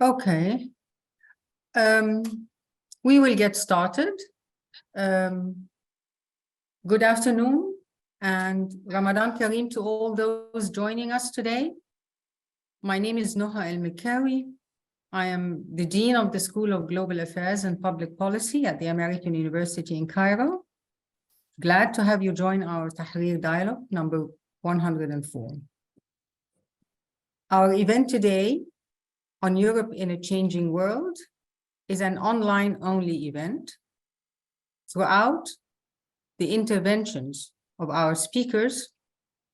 Okay. We will get started. Good afternoon and Ramadan Kareem to all those joining us today. My name is Noha El-Mikawi. I am the Dean of the School of Global Affairs and Public Policy at the American University in Cairo. Glad to have you join our Tahrir Dialogue number 104. Our event today on Europe in a Changing World is an online-only event. Throughout the interventions of our speakers,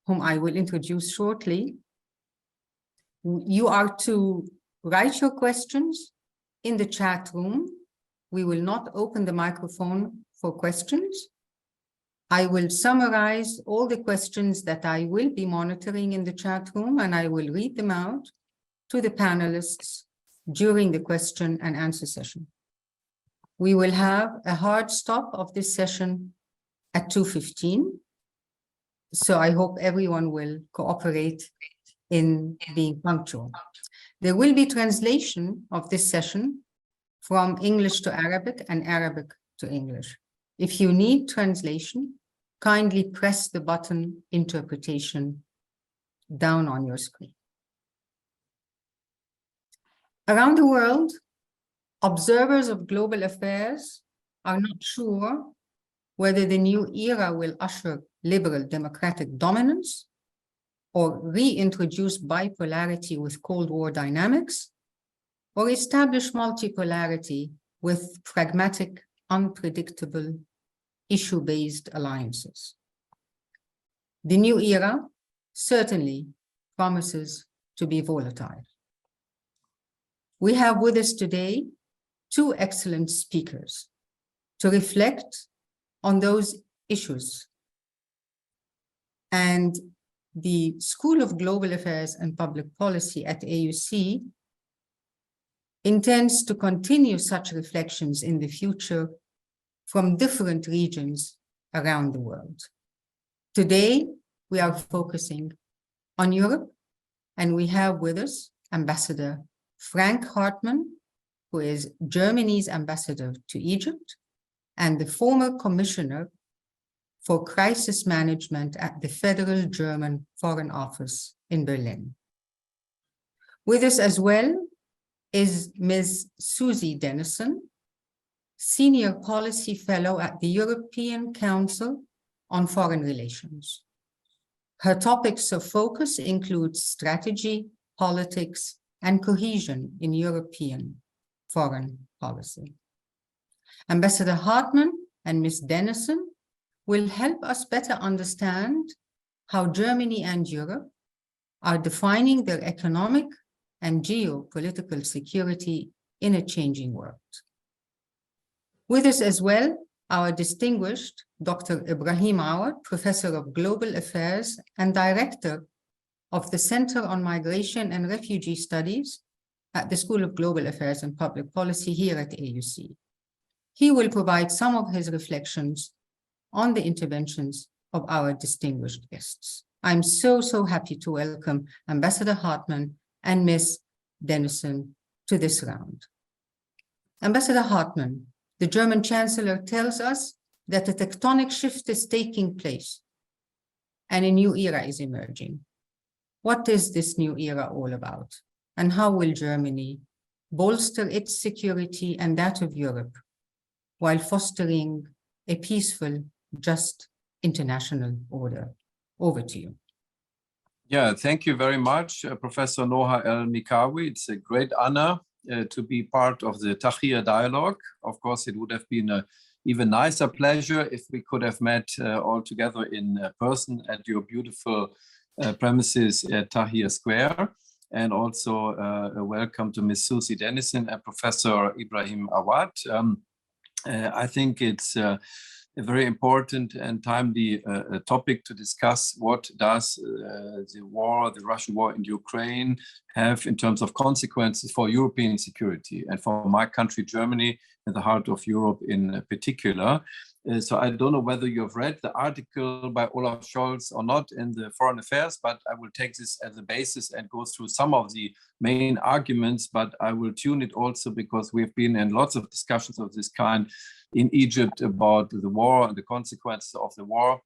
whom I will introduce shortly, you are to write your questions in the chat room. We will not open the microphone for questions. I will summarize all the questions that I will be monitoring in the chat room, and I will read them out to the panelists during the question and answer session. We will have a hard stop of this session at 2:15. So I hope everyone will cooperate in being punctual. There will be translation of this session from English to Arabic and Arabic to English. If you need translation, kindly press the button interpretation down on your screen. Around the world, observers of global affairs are not sure whether the new era will usher liberal democratic dominance or reintroduce bipolarity with Cold War dynamics, or establish multipolarity with pragmatic, unpredictable, issue-based alliances. The new era certainly promises to be volatile. We have with us today two excellent speakers to reflect on those issues. And the School of Global Affairs and Public Policy at AUC intends to continue such reflections in the future from different regions around the world. Today, we are focusing on Europe, and we have with us Ambassador Frank Hartmann, who is Germany's ambassador to Egypt and the former commissioner for crisis management at the Federal German Foreign Office in Berlin. With us as well is Ms. Susie Dennison, Senior Policy Fellow at the European Council on Foreign Relations. Her topics of focus include strategy, politics, and cohesion in European foreign policy. Ambassador Hartmann and Ms. Dennison will help us better understand how Germany and Europe are defining their economic and geopolitical security in a changing world. With us as well, our distinguished Dr. Ibrahim Awad, Professor of Global Affairs and Director of the Center on Migration and Refugee Studies at the School of Global Affairs and Public Policy here at AUC. He will provide some of his reflections on the interventions of our distinguished guests. I'm so happy to welcome Ambassador Hartmann and Ms. Dennison to this round. Ambassador Hartmann, the German Chancellor tells us that a tectonic shift is taking place and a new era is emerging. What is this new era all about? And how will Germany bolster its security and that of Europe while fostering a peaceful, just international order? Over to you. Yeah, thank you very much, Professor Noha El-Mikawi. It's a great honor to be part of the Tahrir Dialogue. Of course, it would have been an even nicer pleasure if we could have met all together in person at your beautiful premises at Tahrir Square. And also a welcome to Ms. Susie Dennison and Professor Ibrahim Awad. I think it's a very important and timely topic to discuss. What does the Russian war in Ukraine have in terms of consequences for European security and for my country, Germany, in the heart of Europe in particular? So I don't know whether you have read the article by Olaf Schulz or not in the Foreign Affairs, but I will take this as a basis and go through some of the main arguments, but I will tune it also because we've been in lots of discussions of this kind in Egypt about the war and the consequences of the war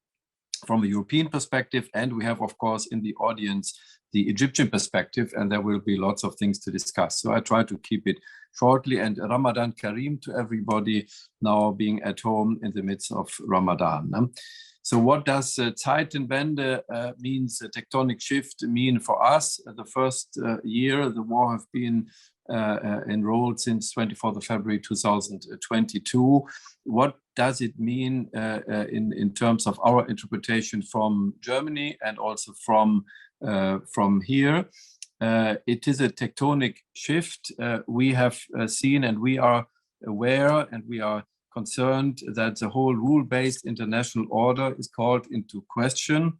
from a European perspective. And we have, of course, in the audience, the Egyptian perspective, and there will be lots of things to discuss. So I try to keep it shortly, and Ramadan Kareem to everybody now being at home in the midst of Ramadan. So what does Zeitenwende means, a tectonic shift, mean for us? The first year, the war have been enrolled since 24th of February 2022. What does it mean in terms of our interpretation from Germany and also from here? It is a tectonic shift. We have seen, and we are aware, and we are concerned that the whole rule-based international order is called into question.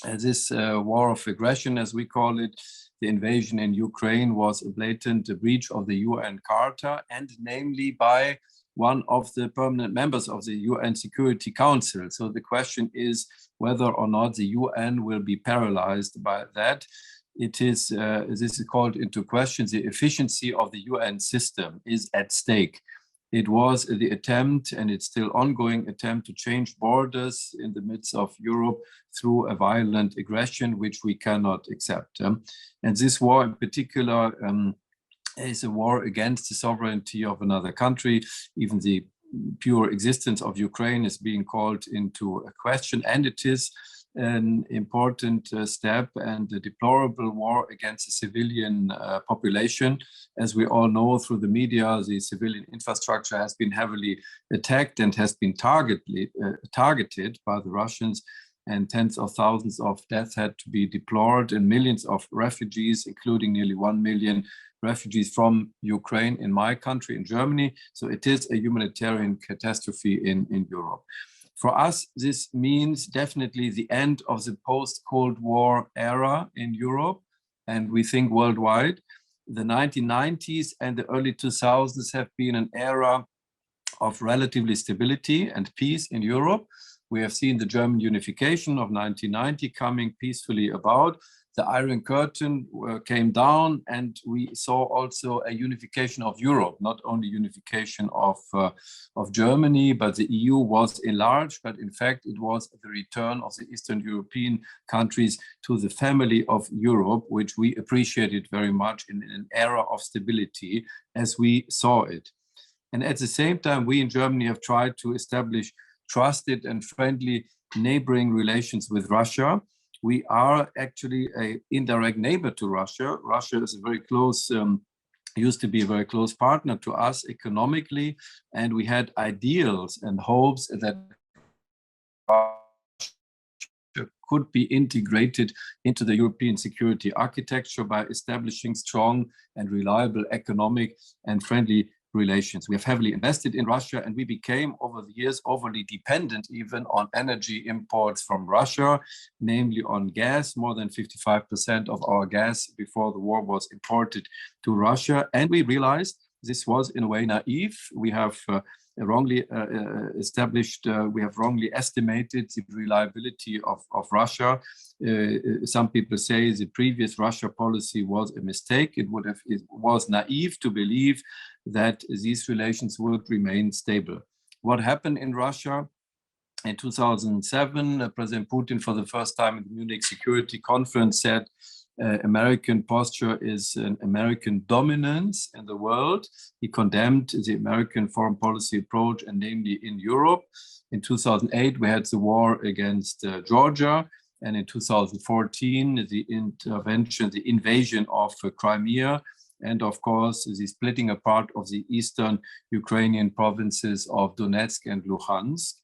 This war of aggression, as we call it, the invasion in Ukraine, was a blatant breach of the UN Charter, and namely by one of the permanent members of the UN Security Council. So the question is whether or not the UN will be paralyzed by that. It is, this is called into question. The efficiency of the UN system is at stake. It was the attempt, and it's still ongoing attempt, to change borders in the midst of Europe through a violent aggression, which we cannot accept. And this war in particular is a war against the sovereignty of another country. Even the pure existence of Ukraine is being called into a question, and it is an important step and a deplorable war against the civilian population. As we all know through the media, the civilian infrastructure has been heavily attacked and has been targeted by the Russians, and tens of thousands of deaths had to be deplored, and millions of refugees, including nearly 1 million refugees from Ukraine in my country, in Germany. So it is a humanitarian catastrophe in Europe. For us, this means definitely the end of the post-Cold War era in Europe, and we think worldwide. The 1990s and the early 2000s have been an era of relatively stability and peace in Europe. We have seen the German unification of 1990 coming peacefully about. The Iron Curtain came down, and we saw also a unification of Europe, not only unification of Germany, but the EU was enlarged, but in fact it was the return of the Eastern European countries to the family of Europe, which we appreciated very much in an era of stability as we saw it. And at the same time, we in Germany have tried to establish trusted and friendly neighboring relations with Russia. We are actually an indirect neighbor to Russia. Russia is a very close, used to be a very close partner to us economically, and we had ideals and hopes that Russia could be integrated into the European security architecture by establishing strong and reliable economic and friendly relations. We have heavily invested in Russia, and we became over the years overly dependent even on energy imports from Russia, namely on gas. More than 55% of our gas before the war was imported to Russia. And we realized this was in a way naive. We have wrongly we have wrongly estimated the reliability of Russia. Some people say the previous Russia policy was a mistake. It was naive to believe that these relations would remain stable. What happened in Russia? In 2007, President Putin, for the first time in the Munich Security Conference, said American posture is an American dominance in the world. He condemned the American foreign policy approach, and namely in Europe. In 2008, we had the war against Georgia. And in 2014, the invasion of Crimea, and of course, the splitting apart of the eastern Ukrainian provinces of Donetsk and Luhansk.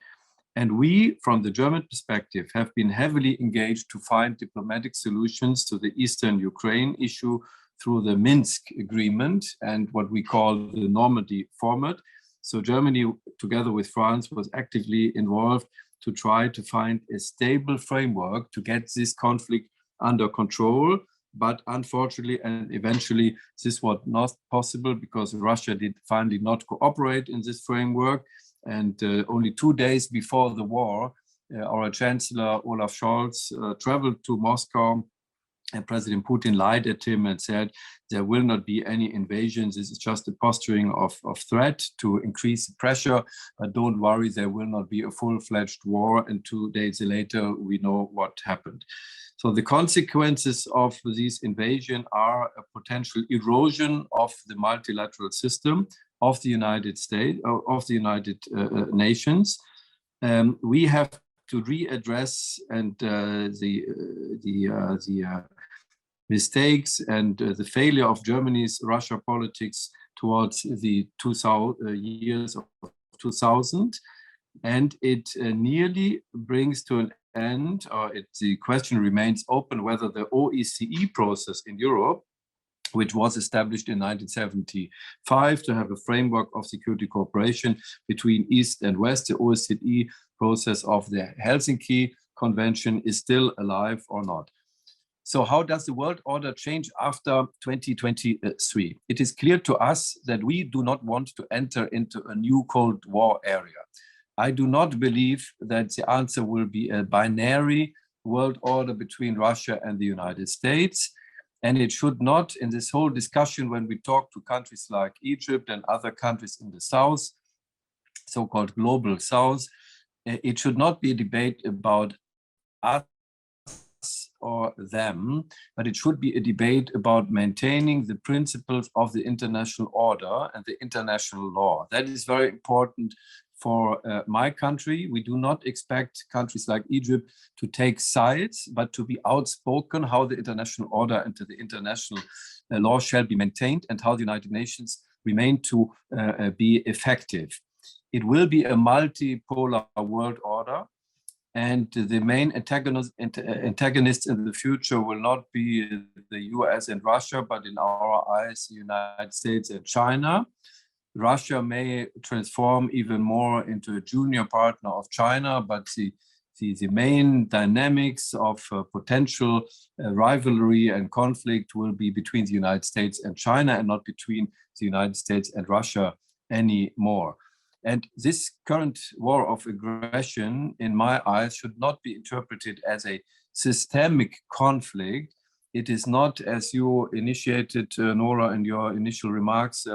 And we, from the German perspective, have been heavily engaged to find diplomatic solutions to the eastern Ukraine issue through the Minsk agreement and what we call the Normandy format. So Germany, together with France, was actively involved to try to find a stable framework to get this conflict under control. But unfortunately, and eventually, this was not possible because Russia did finally not cooperate in this framework. And only 2 days before the war, our Chancellor, Olaf Schulz, traveled to Moscow, and President Putin lied at him and said, there will not be any invasions. This is just a posturing of threat to increase the pressure. But don't worry, there will not be a full-fledged war. And 2 days later, we know what happened. So the consequences of this invasion are a potential erosion of the multilateral system of the United States, of the United Nations. We have to readdress and the mistakes and the failure of Germany's Russia politics towards the years of 2000. And it nearly brings to an end, or the question remains open, whether the OSCE process in Europe, which was established in 1975 to have a framework of security cooperation between East and West, the OSCE process of the Helsinki Convention, is still alive or not. So how does the world order change after 2023? It is clear to us that we do not want to enter into a new Cold War area. I do not believe that the answer will be a binary world order between Russia and the United States. And it should not, in this whole discussion, when we talk to countries like Egypt and other countries in the South, so-called global South, it should not be a debate about us or them, but it should be a debate about maintaining the principles of the international order and the international law. That is very important for my country. We do not expect countries like Egypt to take sides, but to be outspoken how the international order and the international law shall be maintained and how the United Nations remain to be effective. It will be a multipolar world order. And the main antagonists in the future will not be the US and Russia, but in our eyes, the United States and China. Russia may transform even more into a junior partner of China, but the main dynamics of potential rivalry and conflict will be between the United States and China and not between the United States and Russia anymore. And this current war of aggression, in my eyes, should not be interpreted as a systemic conflict. It is not, as you initiated, Nora, in your initial remarks,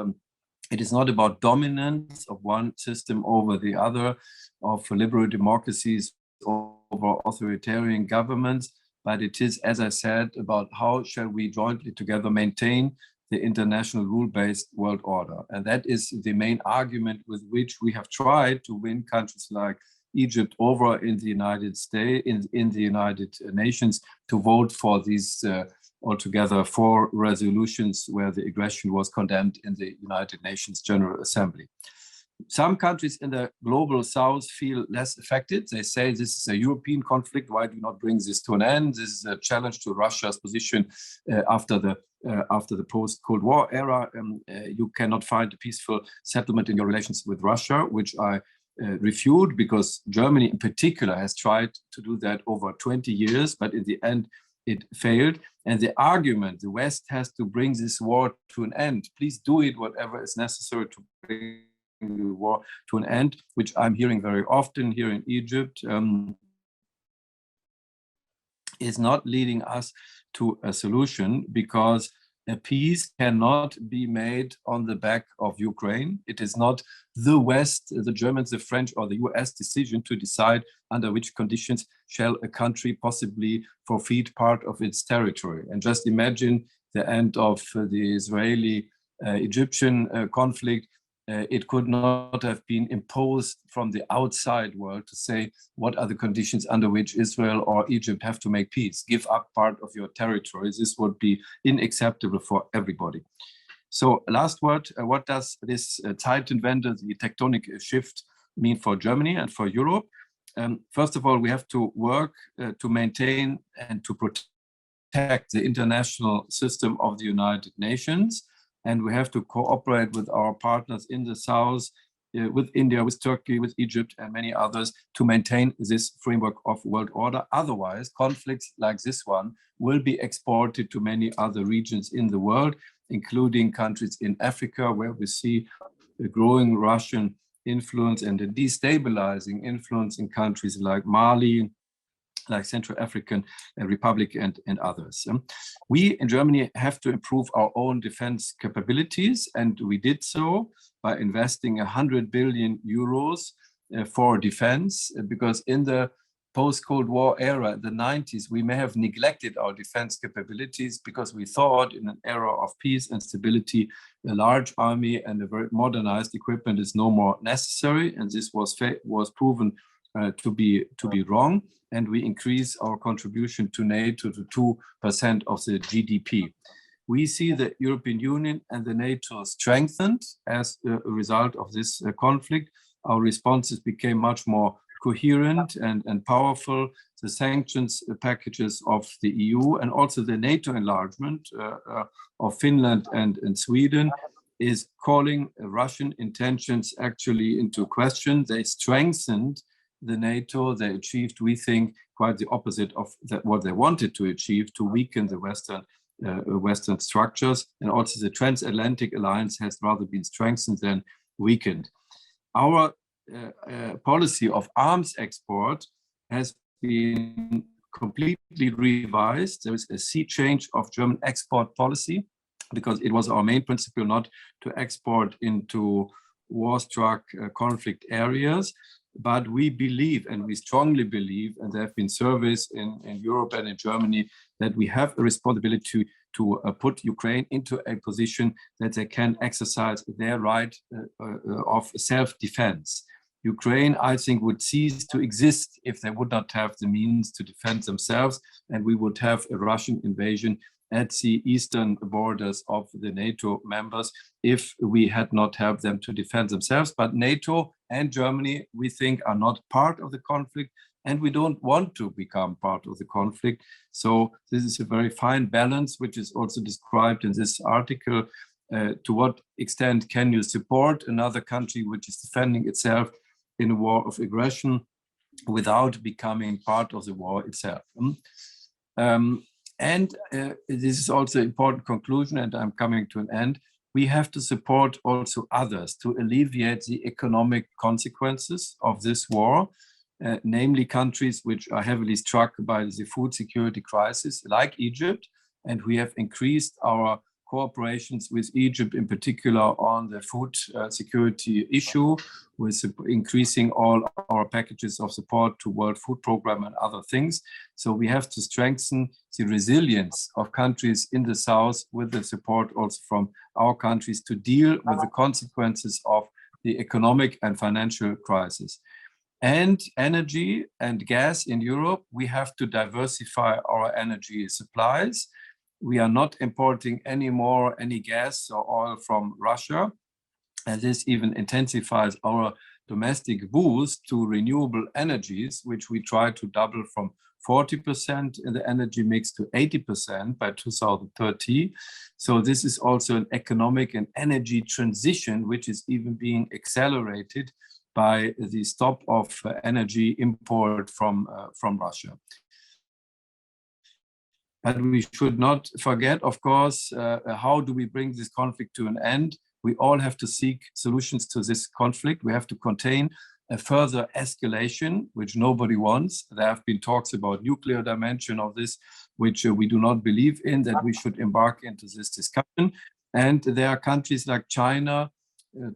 it is not about dominance of one system over the other, of liberal democracies over authoritarian governments, but it is, as I said, about how shall we jointly together maintain the international rule-based world order. And that is the main argument with which we have tried to win countries like Egypt over in the United States, in the United Nations, to vote for these altogether 4 resolutions where the aggression was condemned in the United Nations General Assembly. Some countries in the global South feel less affected. They say this is a European conflict. Why do you not bring this to an end? This is a challenge to Russia's position after the post-Cold War era. You cannot find a peaceful settlement in your relations with Russia, which I refute, because Germany in particular has tried to do that over 20 years, but in the end it failed. And the argument the West has to bring this war to an end, please do it, whatever is necessary to bring the war to an end, which I'm hearing very often here in Egypt, is not leading us to a solution, because a peace cannot be made on the back of Ukraine. It is not the West, the Germans, the French, or the US decision to decide under which conditions shall a country possibly forfeit part of its territory. And just imagine the end of the Israeli-Egyptian conflict. It could not have been imposed from the outside world to say what are the conditions under which Israel or Egypt have to make peace. Give up part of your territories. This would be unacceptable for everybody. So last word, what does this Zeitenwende, the tectonic shift, mean for Germany and for Europe? First of all, we have to work to maintain and to protect the international system of the United Nations. And we have to cooperate with our partners in the South, with India, with Turkey, with Egypt, and many others to maintain this framework of world order. Otherwise, conflicts like this one will be exported to many other regions in the world, including countries in Africa, where we see a growing Russian influence and a destabilizing influence in countries like Mali, like Central African Republic and others. We in Germany have to improve our own defense capabilities, and we did so by investing 100 billion euros for defense, because in the post-Cold War era, the 90s, we may have neglected our defense capabilities because we thought in an era of peace and stability, a large army and a very modernized equipment is no more necessary. And this was proven to be wrong. And we increase our contribution to NATO to 2% of the GDP. We see the European Union and the NATO strengthened as a result of this conflict. Our responses became much more coherent and powerful. The sanctions packages of the EU and also the NATO enlargement of Finland and Sweden is calling Russian intentions actually into question. They strengthened the NATO. They achieved, we think, quite the opposite of what they wanted to achieve, to weaken the Western structures. And also the transatlantic alliance has rather been strengthened than weakened. Our policy of arms export has been completely revised. There is a sea change of German export policy, because it was our main principle not to export into war-struck conflict areas. But we believe, and we strongly believe, and there have been surveys in Europe and in Germany, that we have a responsibility to put Ukraine into a position that they can exercise their right of self-defense. Ukraine, I think, would cease to exist if they would not have the means to defend themselves, and we would have a Russian invasion at the eastern borders of the NATO members if we had not have them to defend themselves. But NATO and Germany, we think, are not part of the conflict, and we don't want to become part of the conflict. So this is a very fine balance, which is also described in this article. To what extent can you support another country which is defending itself in a war of aggression without becoming part of the war itself? This is also an important conclusion, and I'm coming to an end. We have to support also others to alleviate the economic consequences of this war, namely countries which are heavily struck by the food security crisis, like Egypt. And we have increased our cooperations with Egypt, in particular on the food security issue, with increasing all our packages of support to World Food Programme and other things. So we have to strengthen the resilience of countries in the south with the support also from our countries to deal with the consequences of the economic and financial crisis. And energy and gas in Europe, we have to diversify our energy supplies. We are not importing anymore any gas or oil from Russia. And this even intensifies our domestic boost to renewable energies, which we try to double from 40% in the energy mix to 80% by 2030. So this is also an economic and energy transition, which is even being accelerated by the stop of energy import from Russia. But we should not forget, of course, how do we bring this conflict to an end? We all have to seek solutions to this conflict. We have to contain a further escalation, which nobody wants. There have been talks about nuclear dimension of this, which we do not believe in, that we should embark into this discussion. And there are countries like China,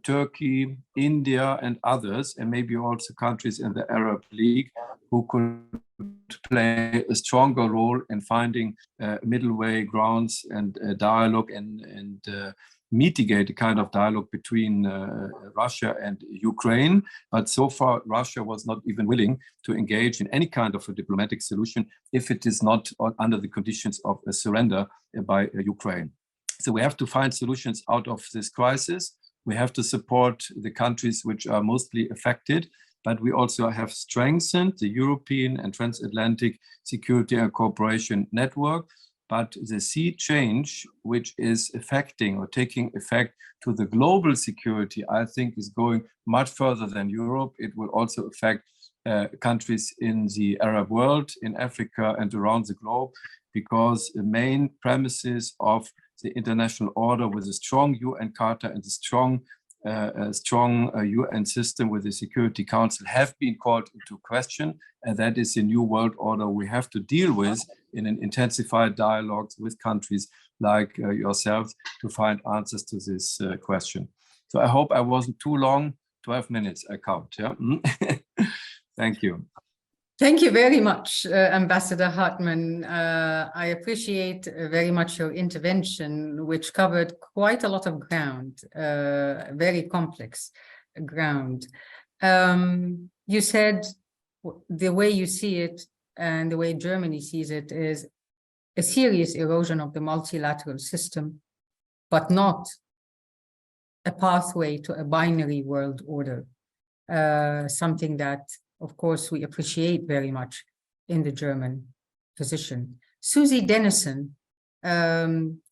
Turkey, India, and others, and maybe also countries in the Arab League, who could play a stronger role in finding middle way grounds and dialogue and mitigate a kind of dialogue between Russia and Ukraine. But so far, Russia was not even willing to engage in any kind of a diplomatic solution if it is not under the conditions of a surrender by Ukraine. So we have to find solutions out of this crisis. We have to support the countries which are mostly affected, but we also have strengthened the European and transatlantic security and cooperation network. But the sea change, which is affecting or taking effect to the global security, I think is going much further than Europe. It will also affect countries in the Arab world, in Africa, and around the globe, because the main premises of the international order with a strong UN Charter and a strong a strong UN system with the Security Council have been called into question, and that is the new world order we have to deal with in an intensified dialogue with countries like yourselves to find answers to this question. So I hope I wasn't too long. 12 minutes, I count. Yeah. Thank you. Thank you very much, Ambassador Hartmann. I appreciate very much your intervention, which covered quite a lot of ground, very complex ground. You said the way you see it and the way Germany sees it is a serious erosion of the multilateral system, but not a pathway to a binary world order, something that, of course, we appreciate very much in the German position. Susie Dennison,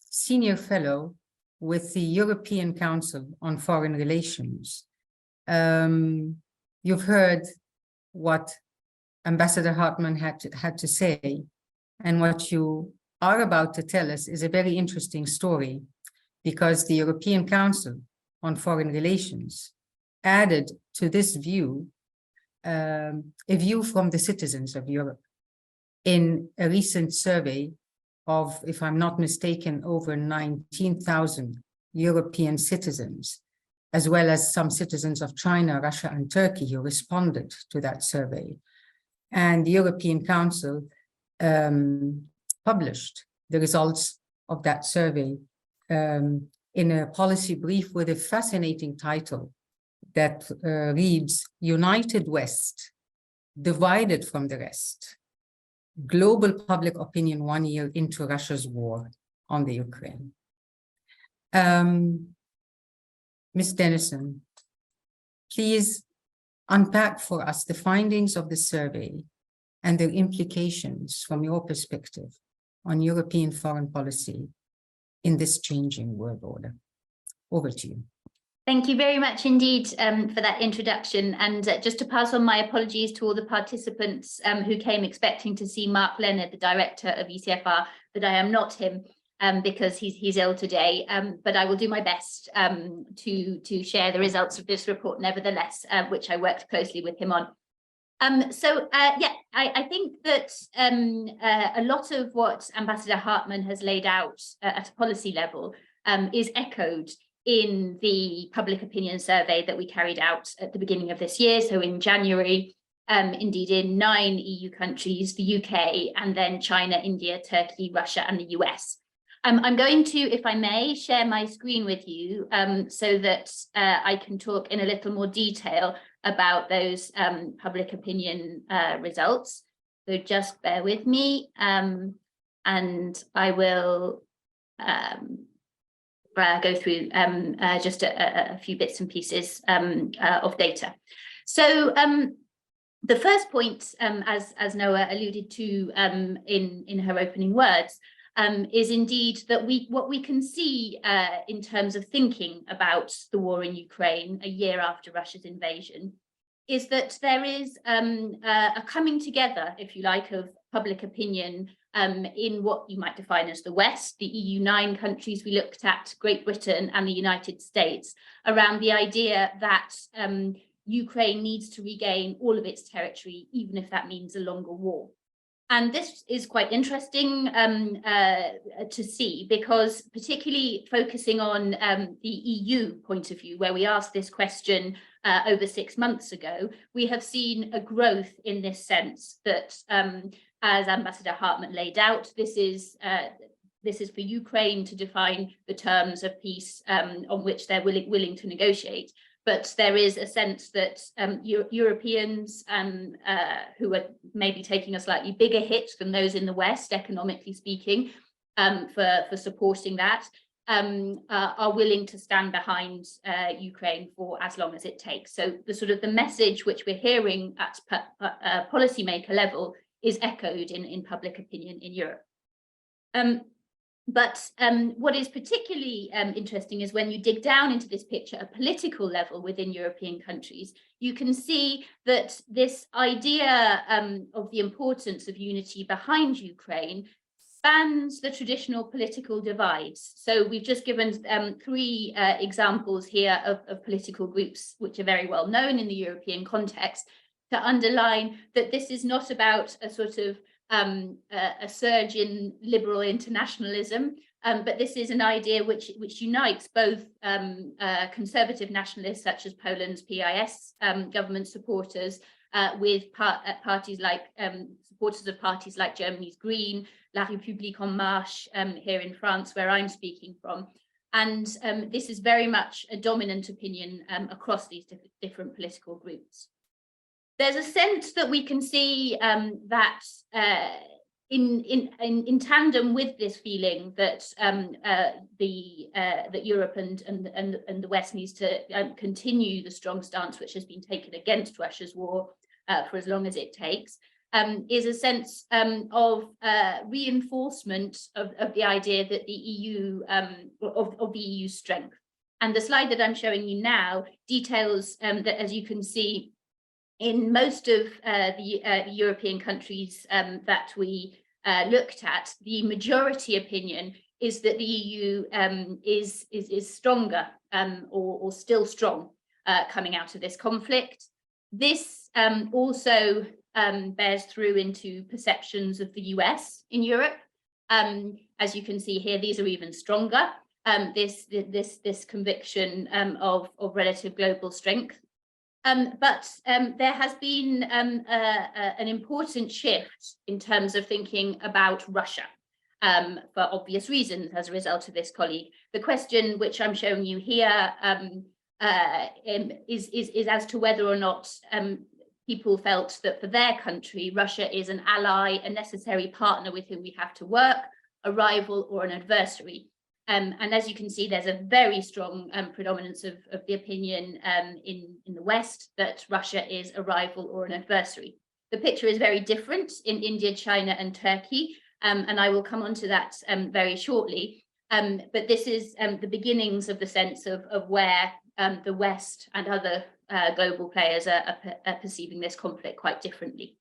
Senior Fellow with the European Council on Foreign Relations. You've heard what Ambassador Hartmann had to say, and what you are about to tell us is a very interesting story, because the European Council on Foreign Relations added to this view a view from the citizens of Europe in a recent survey of, if I'm not mistaken, over 19,000 European citizens, as well as some citizens of China, Russia, and Turkey who responded to that survey. And the European Council published the results of that survey in a policy brief with a fascinating title that reads, United West, Divided from the Rest, Global Public Opinion 1 year into Russia's war on the Ukraine. Ms. Dennison, please unpack for us the findings of the survey and their implications from your perspective on European foreign policy in this changing world order. Over to you. Thank you very much indeed for that introduction. And just to pass on my apologies to all the participants who came expecting to see Mark Leonard, the director of ECFR, but I am not him because he's ill today. But I will do my best to share the results of this report nevertheless, which I worked closely with him on. I think that a lot of what Ambassador Hartmann has laid out at a policy level is echoed in the public opinion survey that we carried out at the beginning of this year. So in January, indeed in 9 EU countries, the UK, and then China, India, Turkey, Russia, and the US. I'm going to, if I may, share my screen with you so that I can talk in a little more detail about those public opinion results. So just bear with me, and I will go through just a few bits and pieces of data. So the first point, as Noah alluded to in her opening words, is indeed that what we can see in terms of thinking about the war in Ukraine a year after Russia's invasion is that there is a coming together, if you like, of public opinion in what you might define as the West, the EU 9 countries we looked at, Great Britain and the United States, around the idea that Ukraine needs to regain all of its territory, even if that means a longer war. And this is quite interesting to see, because particularly focusing on the EU point of view, where we asked this question over 6 months ago, we have seen a growth in this sense that, as Ambassador Hartmann laid out, this is for Ukraine to define the terms of peace on which they're willing to negotiate. But there is a sense that Europeans who are maybe taking a slightly bigger hit than those in the West, economically speaking, for supporting that, are willing to stand behind Ukraine for as long as it takes. So the message which we're hearing at policymaker level is echoed in public opinion in Europe. But what is particularly interesting is when you dig down into this picture at political level within European countries, you can see that this idea of the importance of unity behind Ukraine spans the traditional political divides. So we've just given three examples here of political groups which are very well known in the European context, to underline that this is not about a sort of a surge in liberal internationalism, but this is an idea which unites both conservative nationalists such as Poland's PIS government supporters with parties like supporters of parties like Germany's Green, La République En Marche here in France, where I'm speaking from. And this is very much a dominant opinion across these different political groups. There's a sense that we can see that in tandem with this feeling that that Europe and the West needs to continue the strong stance which has been taken against Russia's war for as long as it takes, is a sense of reinforcement of the idea that the EU of the EU's strength. And the slide that I'm showing you now details that, as you can see, in most of the European countries that we looked at, the majority opinion is that the EU is stronger or still strong coming out of this conflict. This also bears through into perceptions of the US in Europe. As you can see here, these are even stronger. This conviction of relative global strength. But there has been an important shift in terms of thinking about Russia for obvious reasons as a result of this, colleague. The question which I'm showing you here is as to whether or not people felt that for their country, Russia is an ally, a necessary partner with whom we have to work, a rival or an adversary. And as you can see, there's a very strong predominance of the opinion in the West that Russia is a rival or an adversary. The picture is very different in India, China, and Turkey, and I will come on to that very shortly. But this is the beginnings of the sense of where the West and other global players are perceiving this conflict quite differently.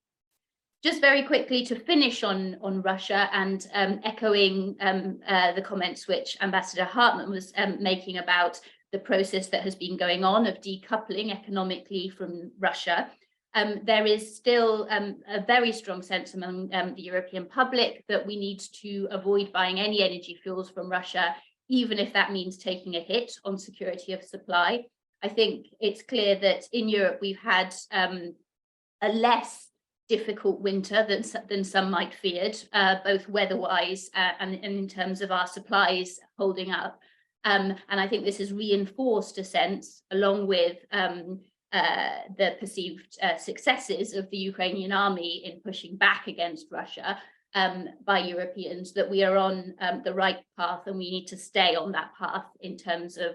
Just very quickly to finish on Russia and echoing the comments which Ambassador Hartmann was making about the process that has been going on of decoupling economically from Russia. There is still a very strong sense among the European public that we need to avoid buying any energy fuels from Russia, even if that means taking a hit on security of supply. I think it's clear that in Europe we've had a less difficult winter than some might feared, both weather-wise and in terms of our supplies holding up. And I think this has reinforced a sense, along with the perceived successes of the Ukrainian army in pushing back against Russia by Europeans, that we are on the right path and we need to stay on that path in terms of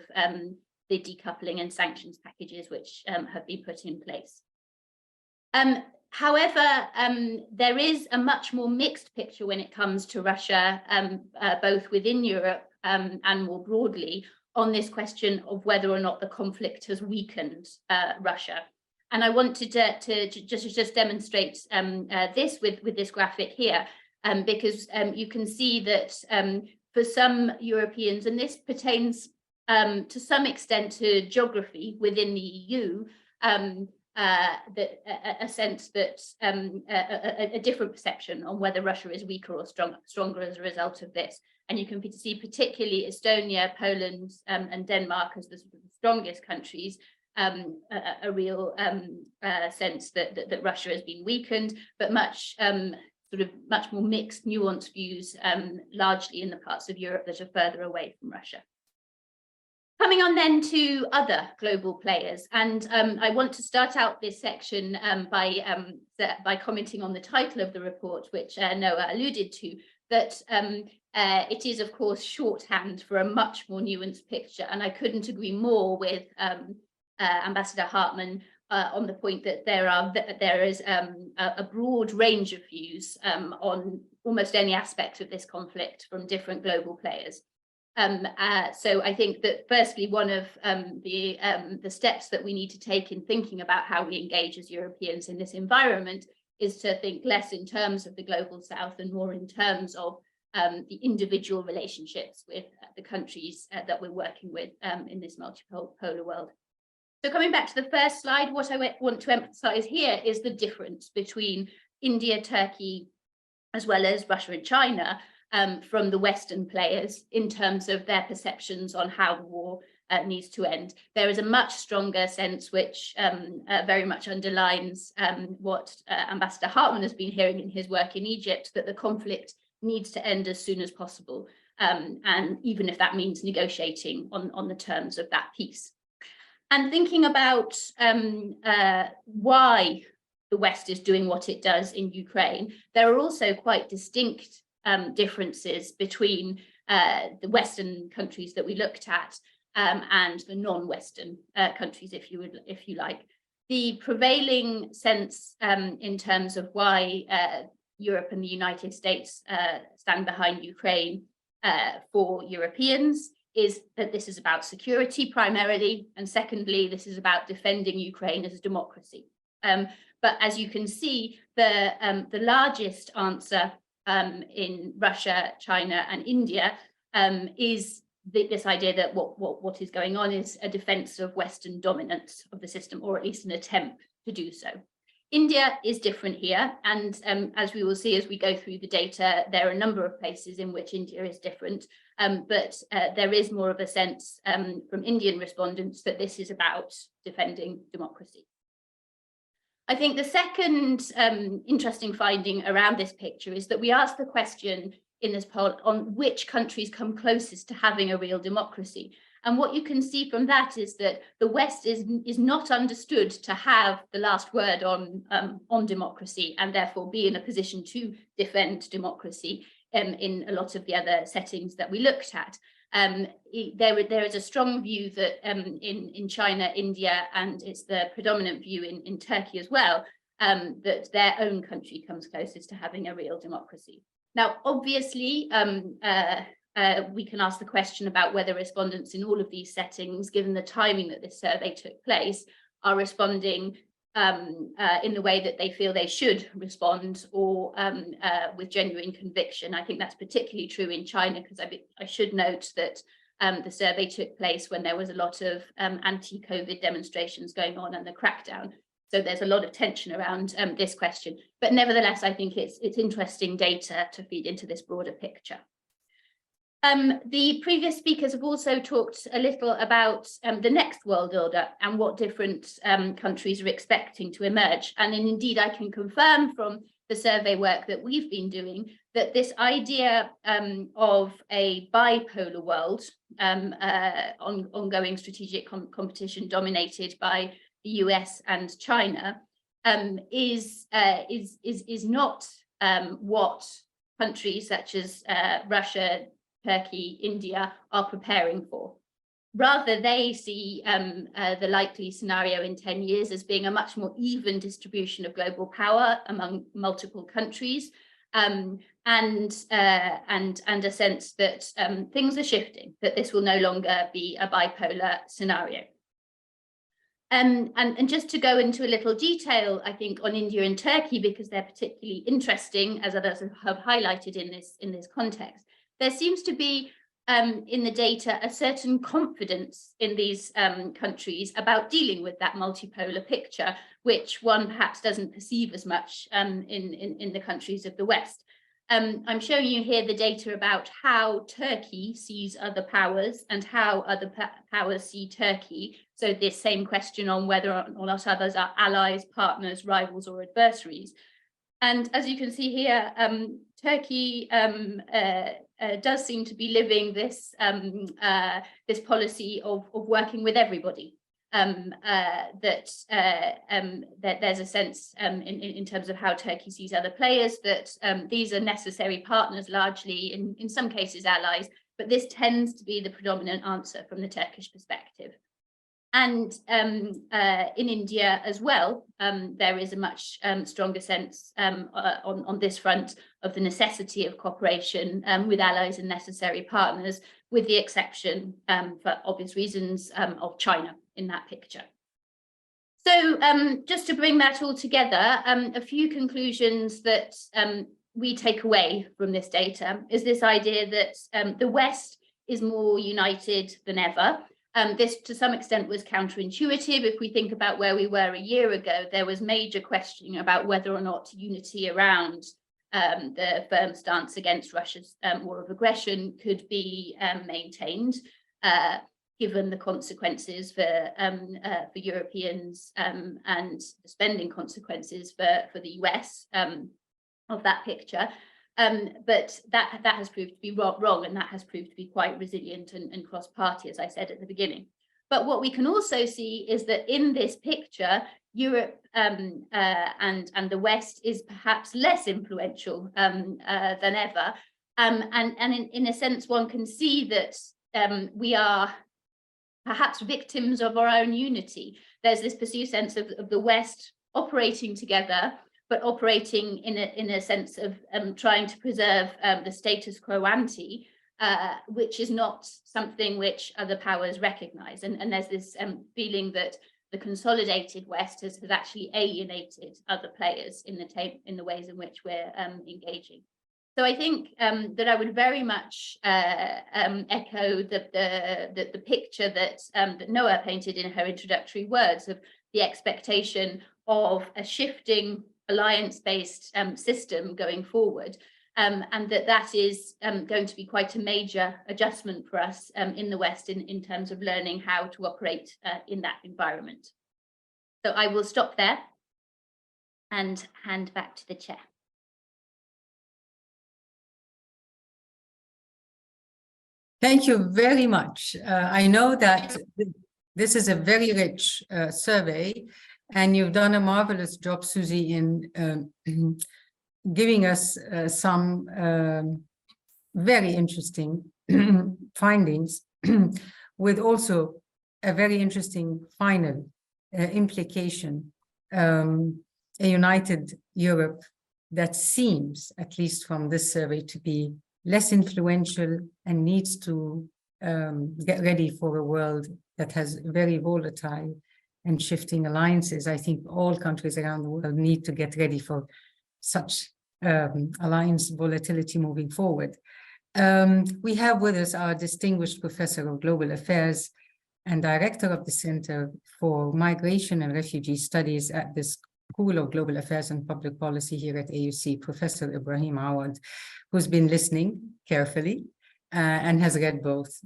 the decoupling and sanctions packages which have been put in place. However, there is a much more mixed picture when it comes to Russia, both within Europe and more broadly, on this question of whether or not the conflict has weakened Russia. And I wanted to just demonstrate this with this graphic here, because you can see that for some Europeans, and this pertains to some extent to geography within the EU, that a sense that a different perception on whether Russia is weaker or stronger as a result of this. And you can see particularly Estonia, Poland, and Denmark as the strongest countries, a real sense that Russia has been weakened, but much more mixed, nuanced views, largely in the parts of Europe that are further away from Russia. Coming on then to other global players, and I want to start out this section by commenting on the title of the report, which Noah alluded to, that it is, of course, shorthand for a much more nuanced picture. And I couldn't agree more with Ambassador Hartmann on the point that there is a broad range of views on almost any aspect of this conflict from different global players. So I think that firstly, one of the steps that we need to take in thinking about how we engage as Europeans in this environment is to think less in terms of the global south and more in terms of the individual relationships with the countries that we're working with in this multipolar world. So coming back to the first slide, what I want to emphasize here is the difference between India, Turkey, as well as Russia and China from the Western players in terms of their perceptions on how the war needs to end. There is a much stronger sense, which very much underlines what Ambassador Hartman has been hearing in his work in Egypt, that the conflict needs to end as soon as possible, and even if that means negotiating on the terms of that peace. And thinking about why the West is doing what it does in Ukraine, there are also quite distinct differences between the Western countries that we looked at and the non-Western countries, if you like. The prevailing sense in terms of why Europe and the United States stand behind Ukraine for Europeans is that this is about security primarily, and secondly, this is about defending Ukraine as a democracy. But as you can see, the largest answer in Russia, China, and India is this idea that what is going on is a defense of Western dominance of the system, or at least an attempt to do so. India is different here, and as we will see as we go through the data, there are a number of places in which India is different, but there is more of a sense from Indian respondents that this is about defending democracy. I think the second interesting finding around this picture is that we asked the question in this poll on which countries come closest to having a real democracy. And what you can see from that is that the West is not understood to have the last word on democracy, and therefore be in a position to defend democracy in a lot of the other settings that we looked at. There is a strong view that in China, India, and it's the predominant view in Turkey as well, that their own country comes closest to having a real democracy. Now, obviously, we can ask the question about whether respondents in all of these settings, given the timing that this survey took place, are responding in the way that they feel they should respond, or with genuine conviction. I think that's particularly true in China, because I should note that the survey took place when there was a lot of anti-COVID demonstrations going on and the crackdown. So there's a lot of tension around this question. But nevertheless, I think it's interesting data to feed into this broader picture. The previous speakers have also talked a little about the next world order and what different countries are expecting to emerge. And indeed, I can confirm from the survey work that we've been doing that this idea of a bipolar world, ongoing strategic competition dominated by the US and China, is not what countries such as Russia, Turkey, India are preparing for. Rather, they see the likely scenario in 10 years as being a much more even distribution of global power among multiple countries, and a sense that things are shifting, that this will no longer be a bipolar scenario. And just to go into a little detail, I think, on India and Turkey, because they're particularly interesting, as others have highlighted in this context. There seems to be in the data a certain confidence in these countries about dealing with that multipolar picture, which one perhaps doesn't perceive as much in the countries of the West. I'm showing you here the data about how Turkey sees other powers and how other powers see Turkey. So this same question on whether or not others are allies, partners, rivals, or adversaries. And as you can see here, Turkey does seem to be living this this policy of working with everybody. That there's a sense in terms of how Turkey sees other players that these are necessary partners, largely in some cases allies, but this tends to be the predominant answer from the Turkish perspective. And in India as well, there is a much stronger sense on this front of the necessity of cooperation with allies and necessary partners, with the exception, for obvious reasons, of China in that picture. So just to bring that all together, a few conclusions that we take away from this data is this idea that the West is more united than ever. This, to some extent, was counterintuitive. If we think about where we were a year ago, there was major questioning about whether or not unity around the firm stance against Russia's war of aggression could be maintained, given the consequences for Europeans and the spending consequences for the US of that picture. But that has proved to be wrong, and that has proved to be quite resilient and cross-party, as I said at the beginning. But what we can also see is that in this picture, Europe and the West is perhaps less influential than ever. And in a sense, one can see that we are perhaps victims of our own unity. There's this perceived sense of the West operating together, but operating in a sense of trying to preserve the status quo ante, which is not something which other powers recognize. And there's this feeling that the consolidated West has actually alienated other players in the ways in which we're engaging. So I think that I would very much echo the picture that Noah painted in her introductory words of the expectation of a shifting alliance-based system going forward, and that is going to be quite a major adjustment for us in the West in terms of learning how to operate in that environment. So I will stop there and hand back to the chair. Thank you very much. I know that this is a very rich survey, and you've done a marvelous job, Susie, in giving us some very interesting findings, with also a very interesting final implication, a united Europe that seems, at least from this survey, to be less influential and needs to get ready for a world that has very volatile and shifting alliances. I think all countries around the world need to get ready for such alliance volatility moving forward. We have with us our distinguished professor of global affairs and director of the Center for Migration and Refugee Studies at the School of Global Affairs and Public Policy here at AUC, Professor Ibrahim Awad, who's been listening carefully and has read both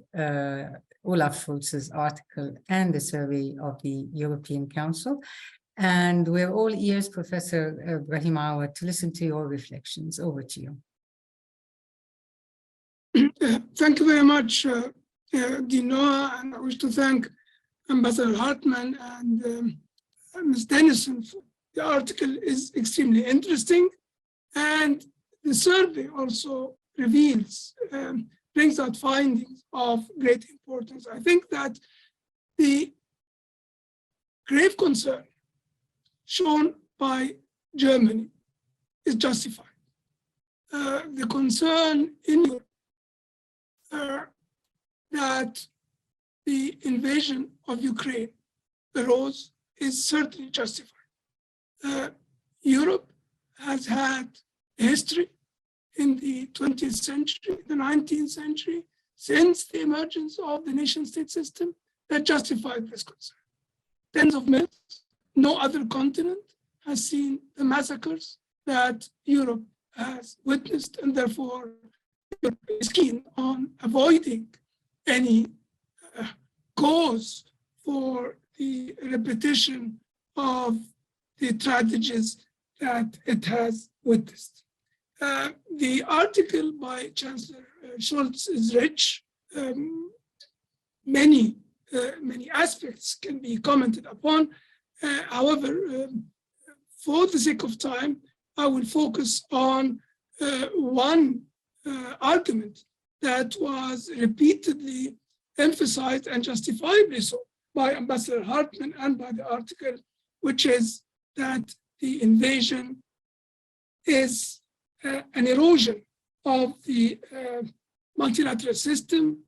Olaf Schulz's article and the survey of the European Council. And we're all ears, Professor Ibrahim Awad, to listen to your reflections. Over to you. Thank you very much, Noah, and I wish to thank Ambassador Hartman and Ms. Dennison. The article is extremely interesting, and the survey also reveals, brings out findings of great importance. I think that the grave concern shown by Germany is justified. The concern in Europe that the invasion of Ukraine arose is certainly justified. Europe has had a history in the 20th century, the 19th century, since the emergence of the nation-state system that justified this concern. Tens of millions, no other continent has seen the massacres that Europe has witnessed, and therefore Europe is keen on avoiding any cause for the repetition of the tragedies that it has witnessed. The article by Chancellor Schulz is rich. Many aspects can be commented upon. However, for the sake of time, I will focus on one argument that was repeatedly emphasized, and justifiably so, by Ambassador Hartman and by the article, which is that the invasion is an erosion of the multilateral system,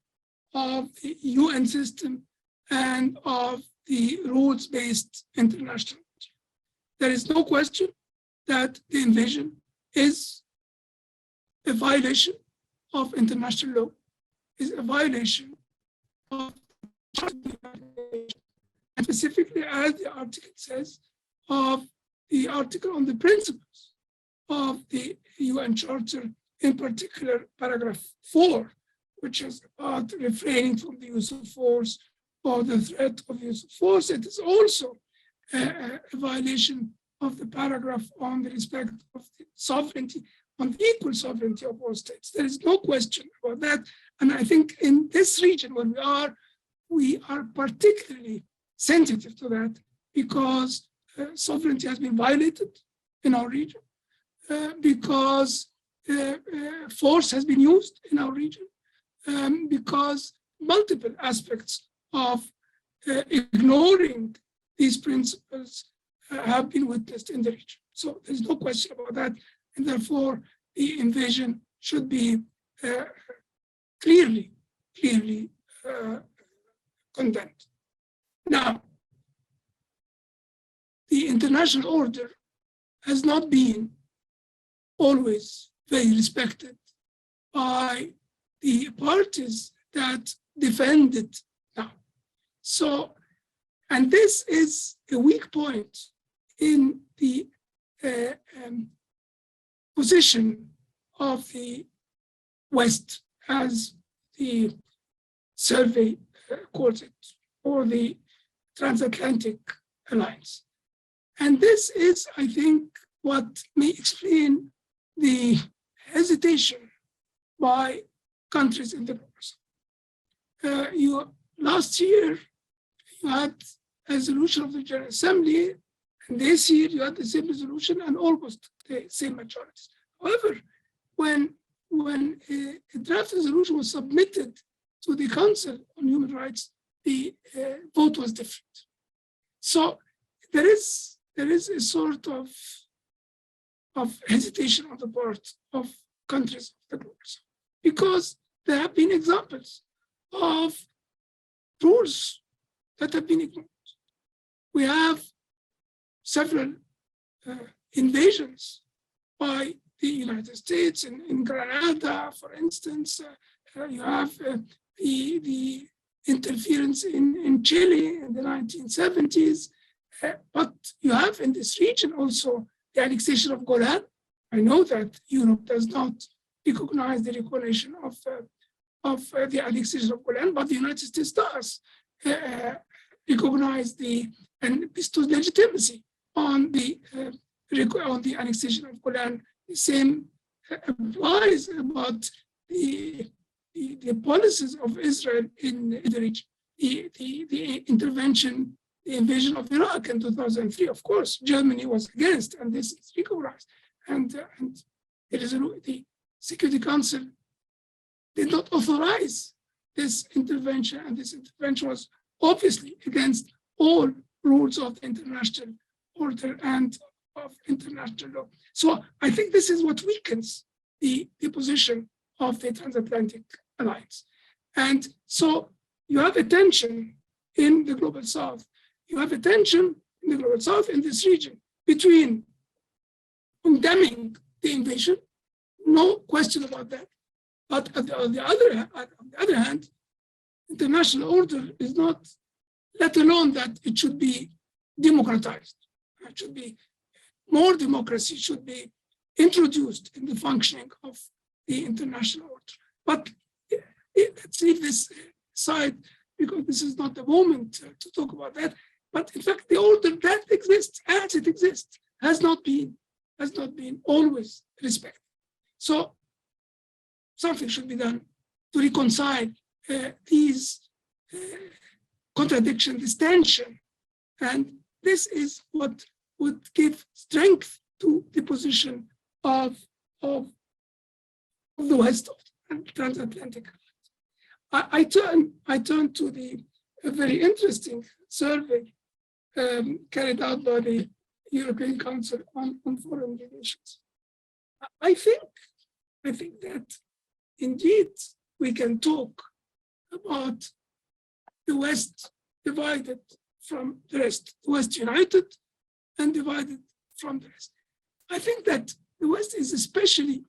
of the UN system, and of the rules-based international. There is no question that the invasion is a violation of international law, is a violation of, and specifically, as the article says, of the article on the principles of the UN Charter, in particular, paragraph 4, which is about refraining from the use of force or the threat of use of force. It is also a violation of the paragraph on the respect of the sovereignty, on the equal sovereignty of all states. There is no question about that. And I think in this region where we are particularly sensitive to that because sovereignty has been violated in our region, because force has been used in our region, because multiple aspects of ignoring these principles have been witnessed in the region. So there's no question about that. And therefore, the invasion should be clearly condemned. Now, the international order has not been always very respected by the parties that defend it now. So, and this is a weak point in the position of the West, as the survey calls it, or the transatlantic alliance. And this is, I think, what may explain the hesitation by countries in the North. Last year, you had a resolution of the General Assembly, and this year you had the same resolution and almost the same majorities. However, when a draft resolution was submitted to the Council on Human Rights, the vote was different. So there is a sort of hesitation on the part of countries of the Global South, because there have been examples of rules that have been ignored. We have several invasions by the United States in Grenada, for instance. You have the interference in Chile in the 1970s. But you have in this region also the annexation of Golan. I know that Europe does not recognize the recognition of the annexation of Golan, but the United States does recognize and bestows legitimacy on the annexation of Golan. The same applies about the policies of Israel in the region, the intervention, the invasion of Iraq in 2003. Of course, Germany was against, and this is recognized. And the Security Council did not authorize this intervention, and this intervention was obviously against all rules of the international order and of international law. So I think this is what weakens the position of the transatlantic alliance. And so you have a tension in the Global South. You have a tension in the Global South, in this region, between condemning the invasion, no question about that. But on the other hand, international order is not, let alone that it should be democratized. It should be more democracy should be introduced in the functioning of the international order. But let's leave this aside, because this is not the moment to talk about that. But in fact, the order that exists, as it exists, has not been always respected. So something should be done to reconcile these contradictions, this tension, and this is what would give strength to the position of the West and transatlantic. I turn to a very interesting survey carried out by the European Council on Foreign Relations. I think that indeed we can talk about the West divided from the rest, the West united and divided from the rest. I think that the West is especially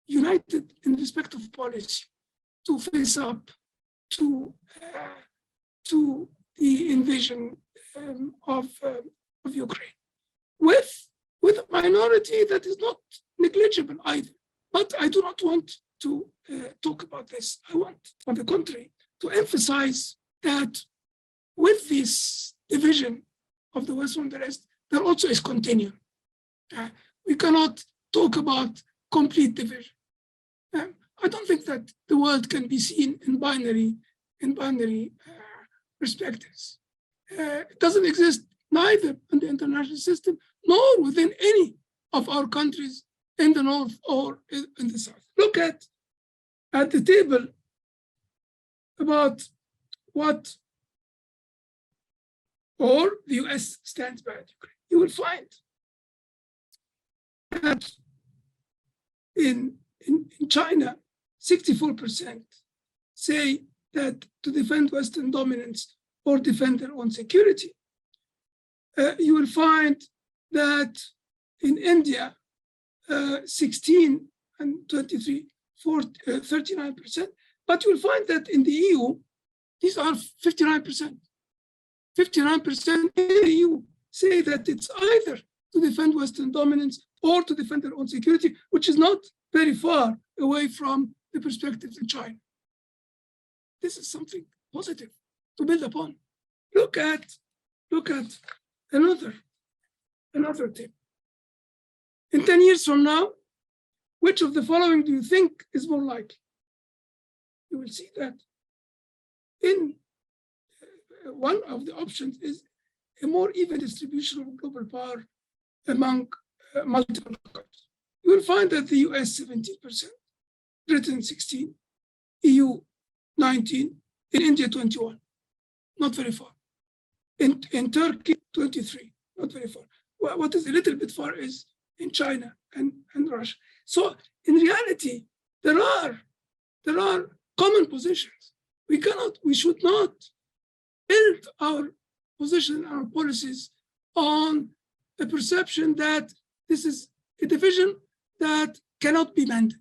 united in respect of policy to face up to the invasion of Ukraine, with a minority that is not negligible either. But I do not want to talk about this. I want, on the contrary, to emphasize that with this division of the West from the rest, there also is continuum. We cannot talk about complete division. I don't think that the world can be seen in binary perspectives. It doesn't exist neither in the international system nor within any of our countries in the north or in the south. Look at the table about what or the US stands by Ukraine. You will find that in China, 64% say that to defend Western dominance or defend their own security. You will find that in India, 16 and 23, 39%. But you will find that in the EU, these are 59%. 59% in the EU say that it's either to defend Western dominance or to defend their own security, which is not very far away from the perspectives in China. This is something positive to build upon. Look at another tip. In 10 years from now, which of the following do you think is more likely? You will see that in one of the options is a more even distribution of global power among multiple countries. You will find that the US 17%, Britain 16%, EU 19%, in India 21%, not very far. In Turkey 23%, not very far. What is a little bit far is in China and Russia. So in reality, there are common positions. We should not build our position, our policies on the perception that this is a division that cannot be mended.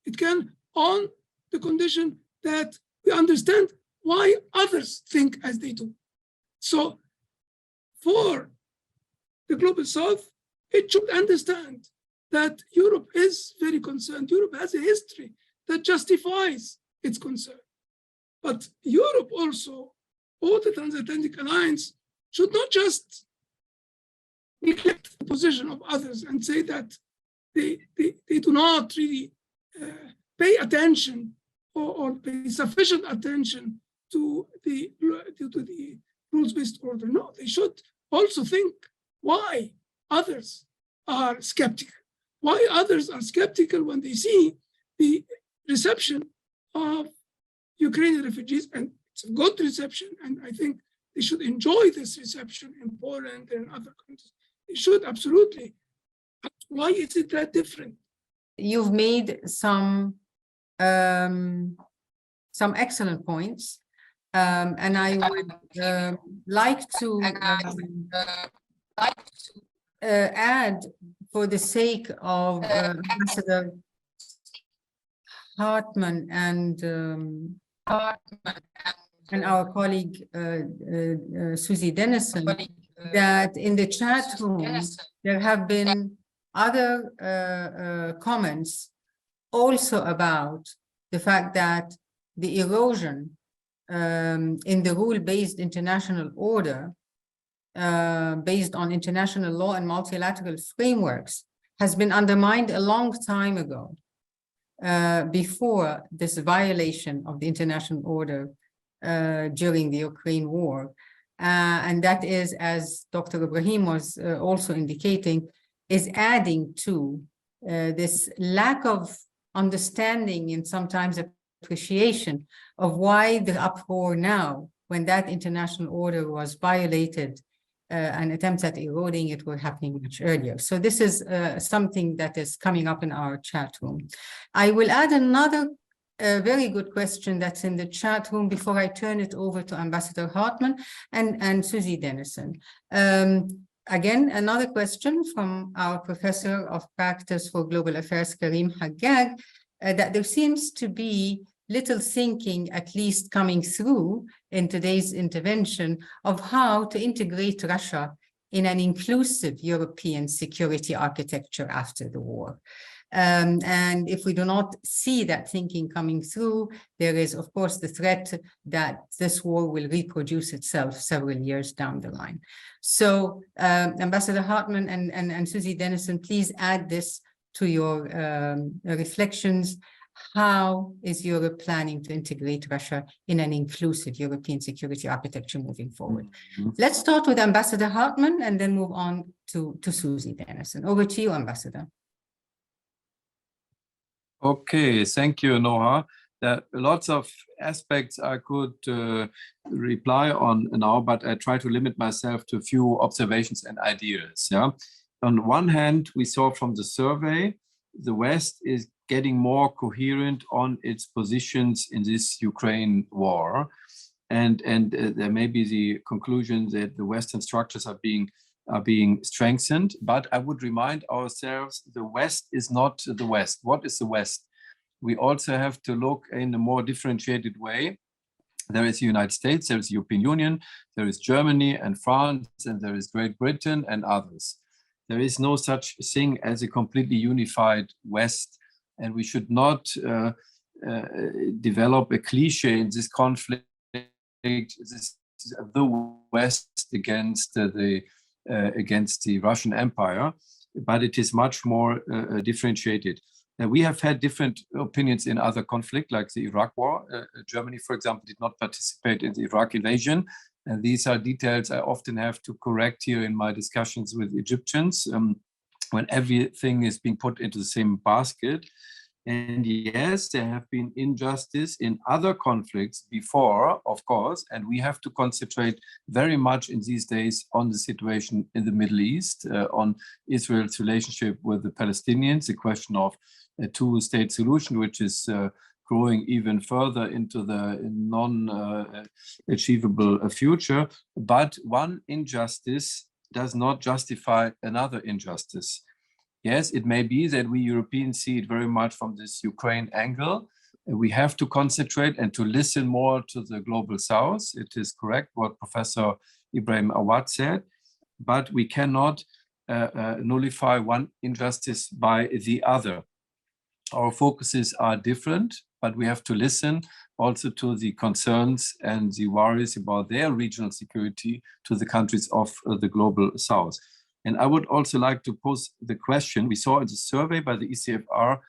It can, on the condition that we understand why others think as they do. So for the global south, it should understand that Europe is very concerned. Europe has a history that justifies its concern. But Europe also, or the transatlantic alliance, should not just neglect the position of others and say that they do not really pay attention or pay sufficient attention to the rules-based order. No, they should also think why others are skeptical. Why others are skeptical when they see the reception of Ukrainian refugees, and it's a good reception, and I think they should enjoy this reception in Poland and other countries. They should absolutely. Why is it that different? You've made some excellent points, and I would like to add, for the sake of Ambassador Hartmann and our colleague Susie Dennison, that in the chat room there have been other comments also about the fact that the erosion in the rule-based international order based on international law and multilateral frameworks has been undermined a long time ago, before this violation of the international order during the Ukraine war. And that is, as Dr. Ibrahim was also indicating, is adding to this lack of understanding and sometimes appreciation of why the uproar now, when that international order was violated and attempts at eroding it were happening much earlier. So this is something that is coming up in our chat room. I will add another very good question that's in the chat room before I turn it over to Ambassador Hartmann and Susie Dennison. again, another question from our professor of practice for global affairs, Karim Haggag, that there seems to be little thinking, at least coming through in today's intervention, of how to integrate Russia in an inclusive European security architecture after the war. And if we do not see that thinking coming through, there is, of course, the threat that this war will reproduce itself several years down the line. So, Ambassador Hartman and Susie Dennison, please add this to your reflections. How is Europe planning to integrate Russia in an inclusive European security architecture moving forward? Let's start with Ambassador Hartman and then move on to Susie Dennison. Over to you, Ambassador. Okay, thank you, Noha. There are lots of aspects I could reply on now, but I try to limit myself to a few observations and ideas. Yeah. On one hand, we saw from the survey, the West is getting more coherent on its positions in this Ukraine war. And there may be the conclusion that the Western structures are being strengthened, but I would remind ourselves the West is not the West. What is the West? We also have to look in a more differentiated way. There is the United States, there is the European Union, there is Germany and France, and there is Great Britain and others. There is no such thing as a completely unified West, and we should not develop a cliche in this conflict, the West against the Russian Empire, but it is much more differentiated. We have had different opinions in other conflicts, like the Iraq War. Germany, for example, did not participate in the Iraq invasion. And these are details I often have to correct here in my discussions with Egyptians when everything is being put into the same basket. And yes, there have been injustice in other conflicts before, of course, and we have to concentrate very much in these days on the situation in the Middle East, on Israel's relationship with the Palestinians, the question of a two-state solution, which is growing even further into the non-achievable future. But one injustice does not justify another injustice. Yes, it may be that we Europeans see it very much from this Ukraine angle. We have to concentrate and to listen more to the global south. It is correct what Professor Ibrahim Awad said, but we cannot nullify one injustice by the other. Our focuses are different, but we have to listen also to the concerns and the worries about their regional security to the countries of the global south. And I would also like to pose the question, we saw in the survey by the ECFR,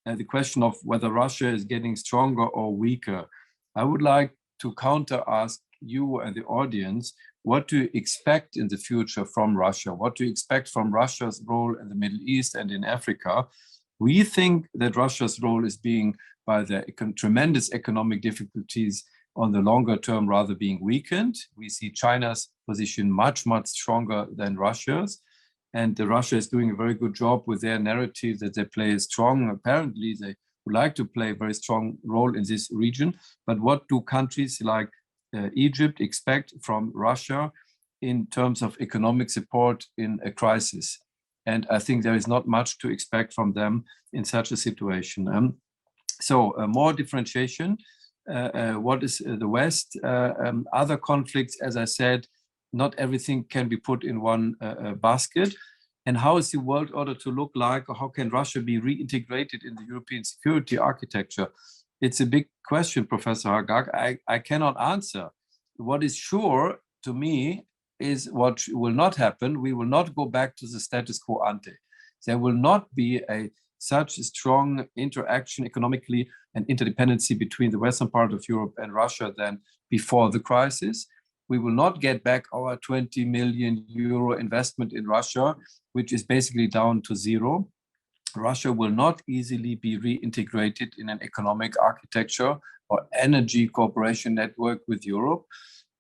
the question of whether Russia is getting stronger or weaker. I would like to counter ask you and the audience, what do you expect in the future from Russia? What do you expect from Russia's role in the Middle East and in Africa? We think that Russia's role is being, by the tremendous economic difficulties on the longer term, rather being weakened. We see China's position much, much stronger than Russia's. And Russia is doing a very good job with their narrative that they play a strong, apparently they would like to play a very strong role in this region. But what do countries like Egypt expect from Russia in terms of economic support in a crisis? And I think there is not much to expect from them in such a situation. So more differentiation. What is the West? Other conflicts, as I said, not everything can be put in one basket. And how is the world order to look like, or how can Russia be reintegrated in the European security architecture? It's a big question, Professor Haggag. I cannot answer. What is sure to me is what will not happen. We will not go back to the status quo ante. There will not be such a strong interaction economically and interdependency between the western part of Europe and Russia than before the crisis. We will not get back our 20 million euro investment in Russia, which is basically down to zero. Russia will not easily be reintegrated in an economic architecture or energy cooperation network with Europe.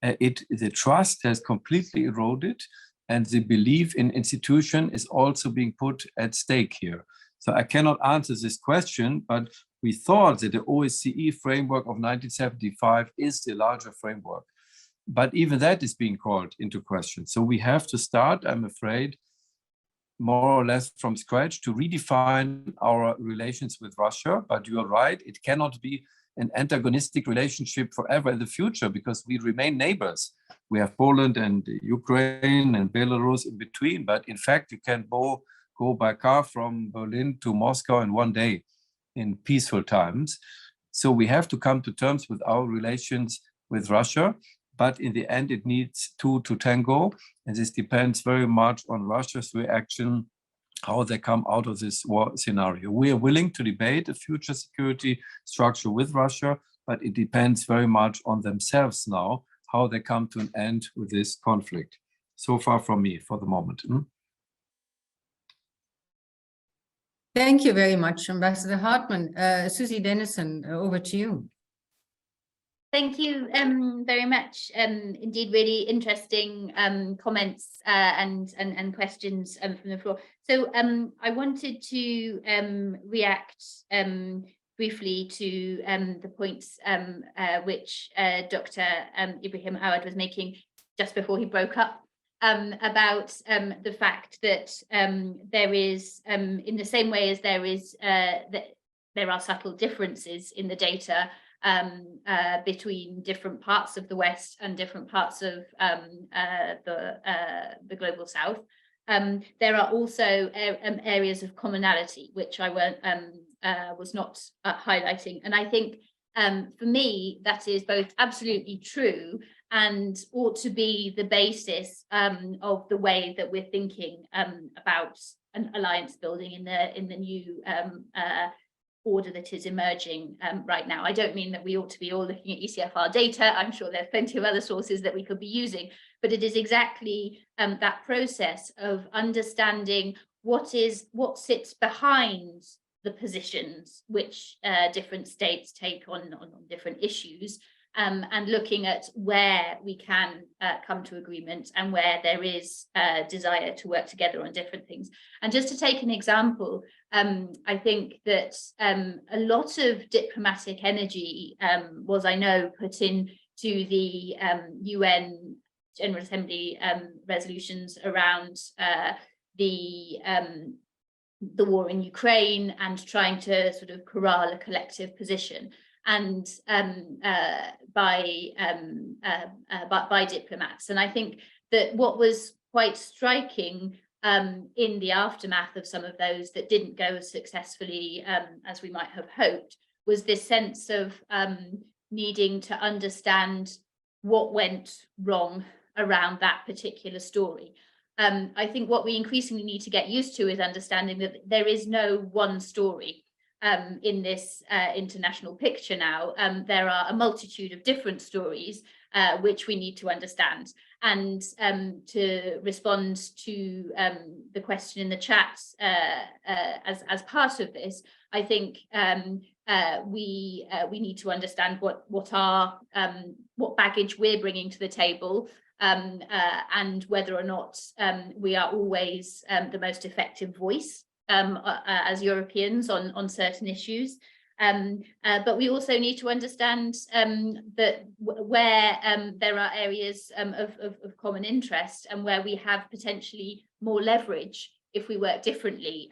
The trust has completely eroded, and the belief in institution is also being put at stake here. So I cannot answer this question, but we thought that the OSCE framework of 1975 is the larger framework. But even that is being called into question. So we have to start, I'm afraid, more or less from scratch to redefine our relations with Russia. But you are right, it cannot be an antagonistic relationship forever in the future because we remain neighbors. We have Poland and Ukraine and Belarus in between, but in fact, you can go by car from Berlin to Moscow in one day in peaceful times. So we have to come to terms with our relations with Russia, but in the end, it needs two to tango. And this depends very much on Russia's reaction, how they come out of this war scenario. We are willing to debate a future security structure with Russia, but it depends very much on themselves now, how they come to an end with this conflict. So far from me for the moment. Thank you very much, Ambassador Hartmann. Susie Dennison, over to you. Thank you very much. Indeed, really interesting comments and questions from the floor. So I wanted to react briefly to the points which Dr. Ibrahim Awad was making just before he broke up about the fact that there is, in the same way as there is, there are subtle differences in the data between different parts of the West and different parts of the global South. There are also areas of commonality, which I was not highlighting. And I think for me, that is both absolutely true and ought to be the basis of the way that we're thinking about an alliance building in the new order that is emerging right now. I don't mean that we ought to be all looking at ECFR data. I'm sure there's plenty of other sources that we could be using, but it is exactly that process of understanding what sits behind the positions which different states take on different issues, and looking at where we can come to agreement and where there is a desire to work together on different things. And just to take an example, I think that a lot of diplomatic energy was, I know, put into the UN General Assembly resolutions around the war in Ukraine and trying to sort of corral a collective position, and by diplomats. And I think that what was quite striking in the aftermath of some of those that didn't go as successfully as we might have hoped was this sense of needing to understand what went wrong around that particular story. I think what we increasingly need to get used to is understanding that there is no one story in this international picture now. There are a multitude of different stories which we need to understand. And to respond to the question in the chat as part of this, I think we need to understand what baggage we're bringing to the table, and whether or not we are always the most effective voice as Europeans on certain issues. But we also need to understand that where there are areas of common interest and where we have potentially more leverage if we work differently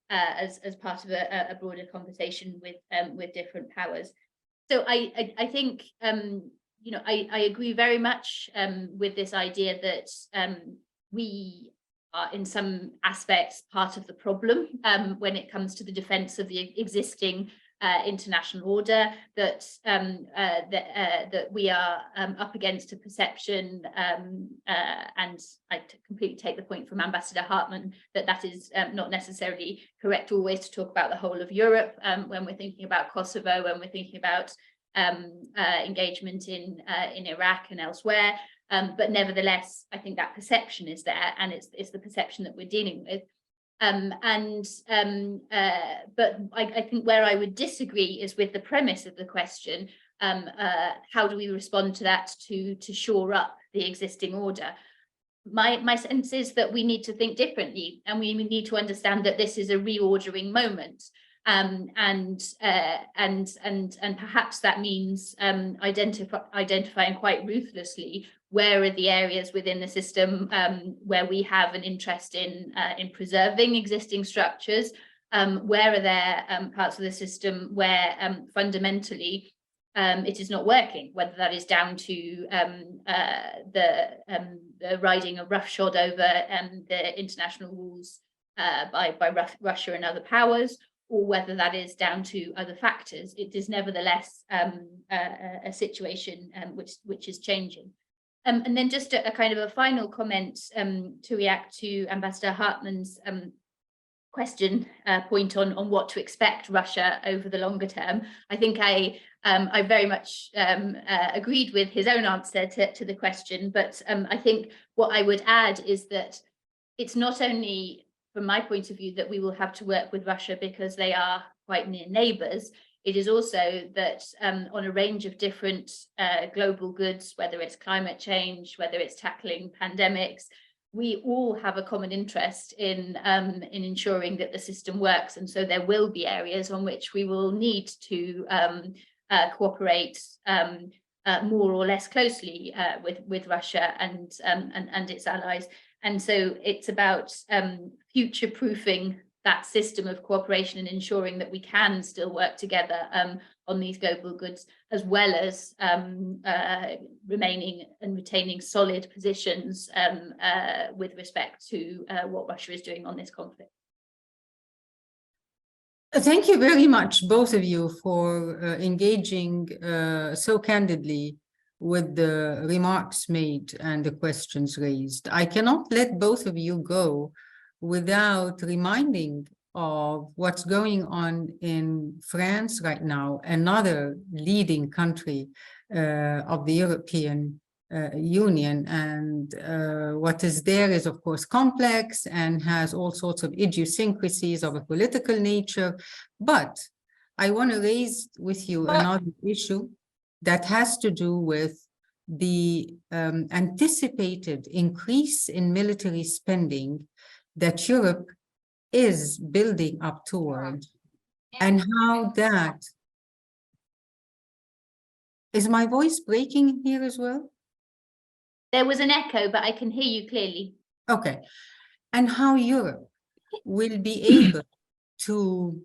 as part of a broader conversation with different powers. So I think I agree very much with this idea that we are in some aspects part of the problem when it comes to the defense of the existing international order, that we are up against a perception, and I completely take the point from Ambassador Hartmann that is not necessarily correct always to talk about the whole of Europe when we're thinking about Kosovo, when we're thinking about engagement in Iraq and elsewhere. But nevertheless, I think that perception is there, and it's the perception that we're dealing with. But I think where I would disagree is with the premise of the question. How do we respond to that to shore up the existing order? My sense is that we need to think differently, and we need to understand that this is a reordering moment. and perhaps that means identifying quite ruthlessly where are the areas within the system where we have an interest in preserving existing structures, where are there parts of the system where fundamentally it is not working, whether that is down to the riding of roughshod over the international rules by Russia and other powers, or whether that is down to other factors. It is nevertheless a situation which is changing. And then just a kind of a final comment to react to Ambassador Hartmann's point on what to expect Russia over the longer term. I think I very much agreed with his own answer to the question, but I think what I would add is that it's not only from my point of view that we will have to work with Russia because they are quite near neighbours. It is also that on a range of different global goods, whether it's climate change, whether it's tackling pandemics, we all have a common interest in ensuring that the system works. And so there will be areas on which we will need to cooperate more or less closely with Russia and its allies. And so it's about future-proofing that system of cooperation and ensuring that we can still work together on these global goods, as well as remaining and retaining solid positions with respect to what Russia is doing on this conflict. Thank you very much, both of you, for engaging so candidly with the remarks made and the questions raised. I cannot let both of you go without reminding of what's going on in France right now, another leading country of the European Union. And what is there is, of course, complex and has all sorts of idiosyncrasies of a political nature. But I want to raise with you another issue that has to do with the anticipated increase in military spending that Europe is building up toward, and how that... Is my voice breaking here as well? There was an echo, but I can hear you clearly. Okay. And how Europe will be able to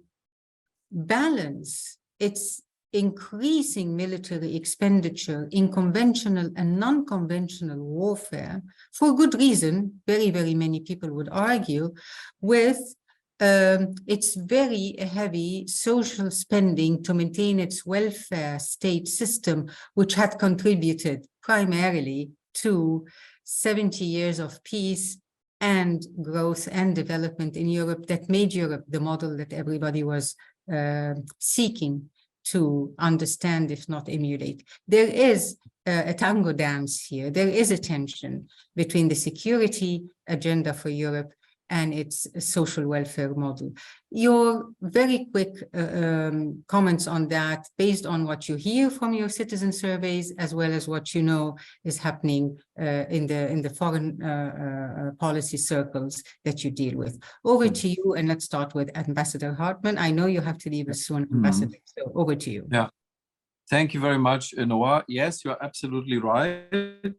balance its increasing military expenditure in conventional and non-conventional warfare, for good reason, very, very many people would argue, with its very heavy social spending to maintain its welfare state system, which had contributed primarily to 70 years of peace and growth and development in Europe that made Europe the model that everybody was seeking to understand, if not emulate. There is a tango dance here. There is a tension between the security agenda for Europe and its social welfare model. Your very quick comments on that, based on what you hear from your citizen surveys, as well as what you know is happening in the foreign policy circles that you deal with. Over to you, and let's start with Ambassador Hartmann. I know you have to leave us soon, Ambassador, so over to you. Yeah. Thank you very much, Noah. Yes, you're absolutely right.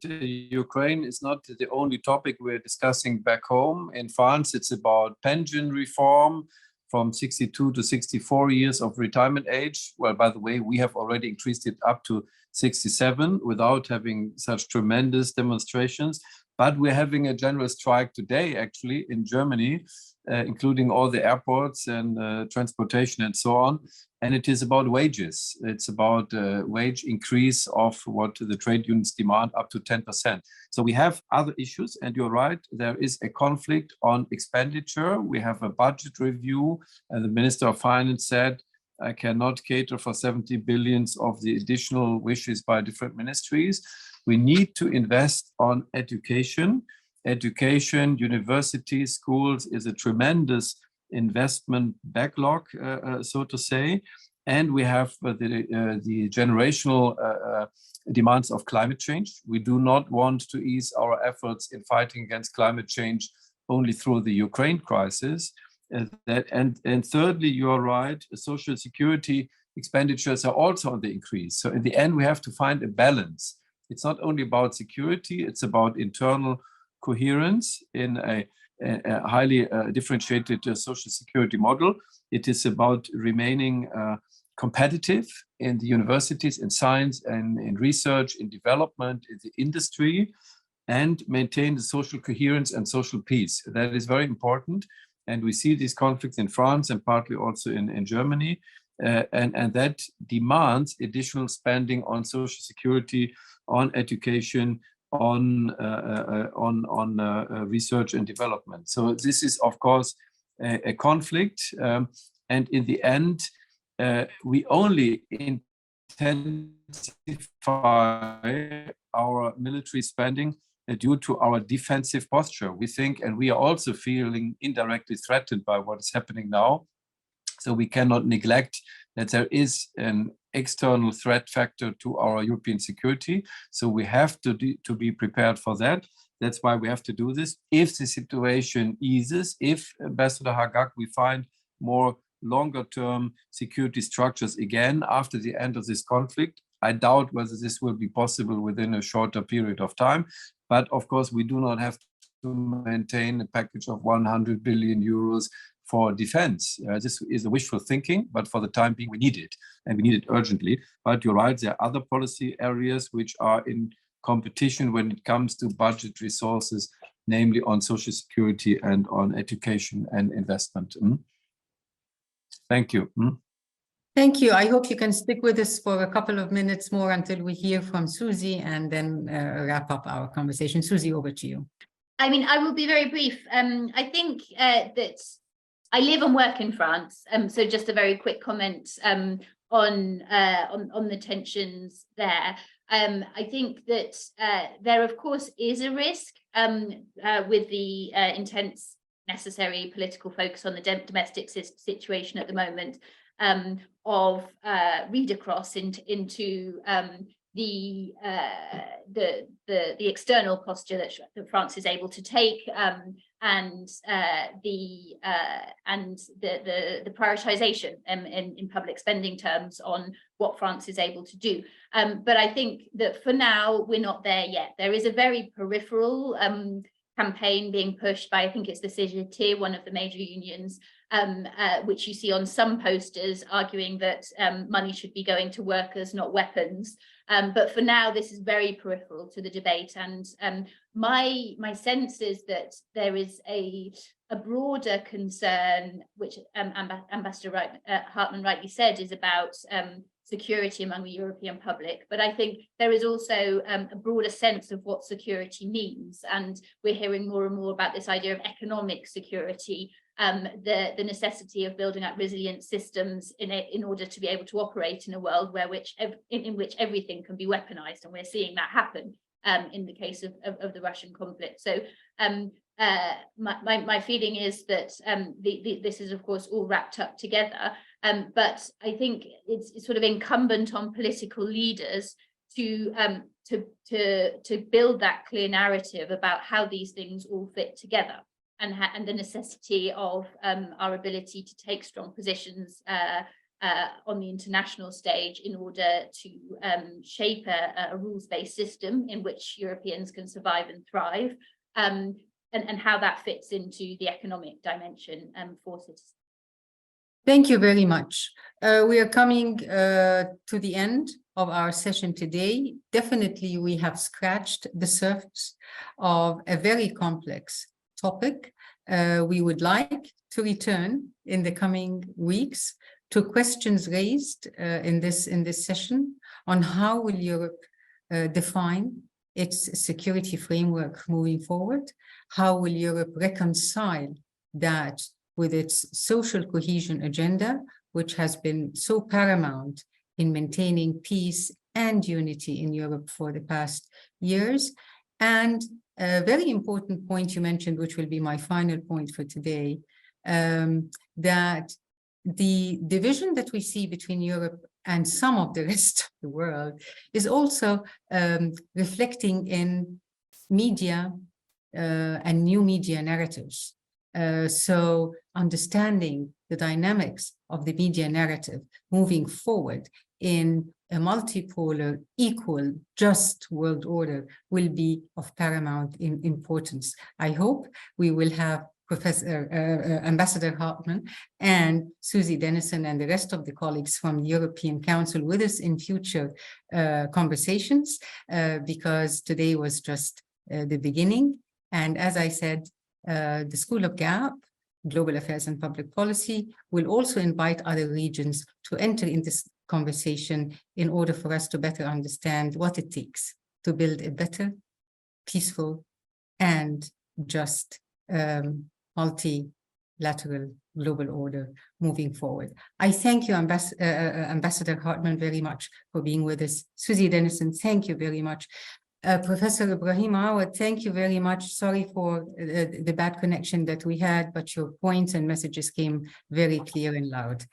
Ukraine is not the only topic we're discussing back home. In France, it's about pension reform from 62 to 64 years of retirement age. Well, by the way, we have already increased it up to 67 without having such tremendous demonstrations. But we're having a general strike today, actually, in Germany, including all the airports and transportation and so on. And it is about wages. It's about wage increase of what the trade unions demand, up to 10%. So we have other issues, and you're right, there is a conflict on expenditure. We have a budget review, and the Minister of Finance said, I cannot cater for 70 billions of the additional wishes by different ministries. We need to invest on education. Education, universities, schools is a tremendous investment backlog, so to say. And we have the generational demands of climate change. We do not want to ease our efforts in fighting against climate change only through the Ukraine crisis. And thirdly, you are right, social security expenditures are also on the increase. So in the end, we have to find a balance. It's not only about security, it's about internal coherence in a highly differentiated social security model. It is about remaining competitive in the universities, in science and in research, in development, in the industry, and maintain the social coherence and social peace. That is very important. And we see these conflicts in France and partly also in Germany. And that demands additional spending on social security, on education, on research and development. So this is, of course, a conflict. And in the end, we only intensify our military spending due to our defensive posture. We think, and we are also feeling indirectly threatened by what is happening now. So we cannot neglect that there is an external threat factor to our European security. So we have to be prepared for that. That's why we have to do this. If the situation eases, if, Ambassador Hagak, we find more longer-term security structures again after the end of this conflict, I doubt whether this will be possible within a shorter period of time. But of course, we do not have to maintain a package of 100 billion euros for defense. This is a wishful thinking, but for the time being, we need it, and we need it urgently. But you're right, there are other policy areas which are in competition when it comes to budget resources, namely on social security and on education and investment. Thank you. Thank you. I hope you can stick with us for a couple of minutes more until we hear from Susie and then wrap up our conversation. Susie, over to you. I mean, I will be very brief. I think that I live and work in France, so just a very quick comment on the tensions there. I think that there, of course, is a risk with the intense necessary political focus on the domestic situation at the moment of read across into the external posture that France is able to take, and the prioritization in public spending terms on what France is able to do. But I think that for now we're not there yet. There is a very peripheral campaign being pushed by, I think it's the CGT, one of the major unions, which you see on some posters arguing that money should be going to workers, not weapons. But for now, this is very peripheral to the debate. And my sense is that there is a broader concern, which Ambassador Hartmann rightly said, is about security among the European public. But I think there is also a broader sense of what security means. And we're hearing more and more about this idea of economic security, the necessity of building up resilient systems in order to be able to operate in a world in which everything can be weaponized. And we're seeing that happen in the case of the Russian conflict. So my feeling is that this is, of course, all wrapped up together. But I think it's sort of incumbent on political leaders to build that clear narrative about how these things all fit together, and the necessity of our ability to take strong positions on the international stage in order to shape a rules-based system in which Europeans can survive and thrive, and how that fits into the economic dimension for citizens. Thank you very much. We are coming to the end of our session today. Definitely, we have scratched the surface of a very complex topic. We would like to return in the coming weeks to questions raised in this session on how will Europe define its security framework moving forward? How will Europe reconcile that with its social cohesion agenda, which has been so paramount in maintaining peace and unity in Europe for the past years? And a very important point you mentioned, which will be my final point for today, that the division that we see between Europe and some of the rest of the world is also reflecting in media and new media narratives. So understanding the dynamics of the media narrative moving forward in a multipolar, equal, just world order will be of paramount importance. I hope we will have Ambassador Hartmann and Susie Dennison and the rest of the colleagues from the European Council with us in future conversations, because today was just the beginning. And as I said, the School of GAPP, Global Affairs and Public Policy, will also invite other regions to enter in this conversation in order for us to better understand what it takes to build a better, peaceful, and just multilateral global order moving forward. I thank you, Ambassador Hartmann, very much for being with us. Susie Dennison, thank you very much. Professor Ibrahim Awad, thank you very much. Sorry for the bad connection that we had, but your points and messages came very clear and loud.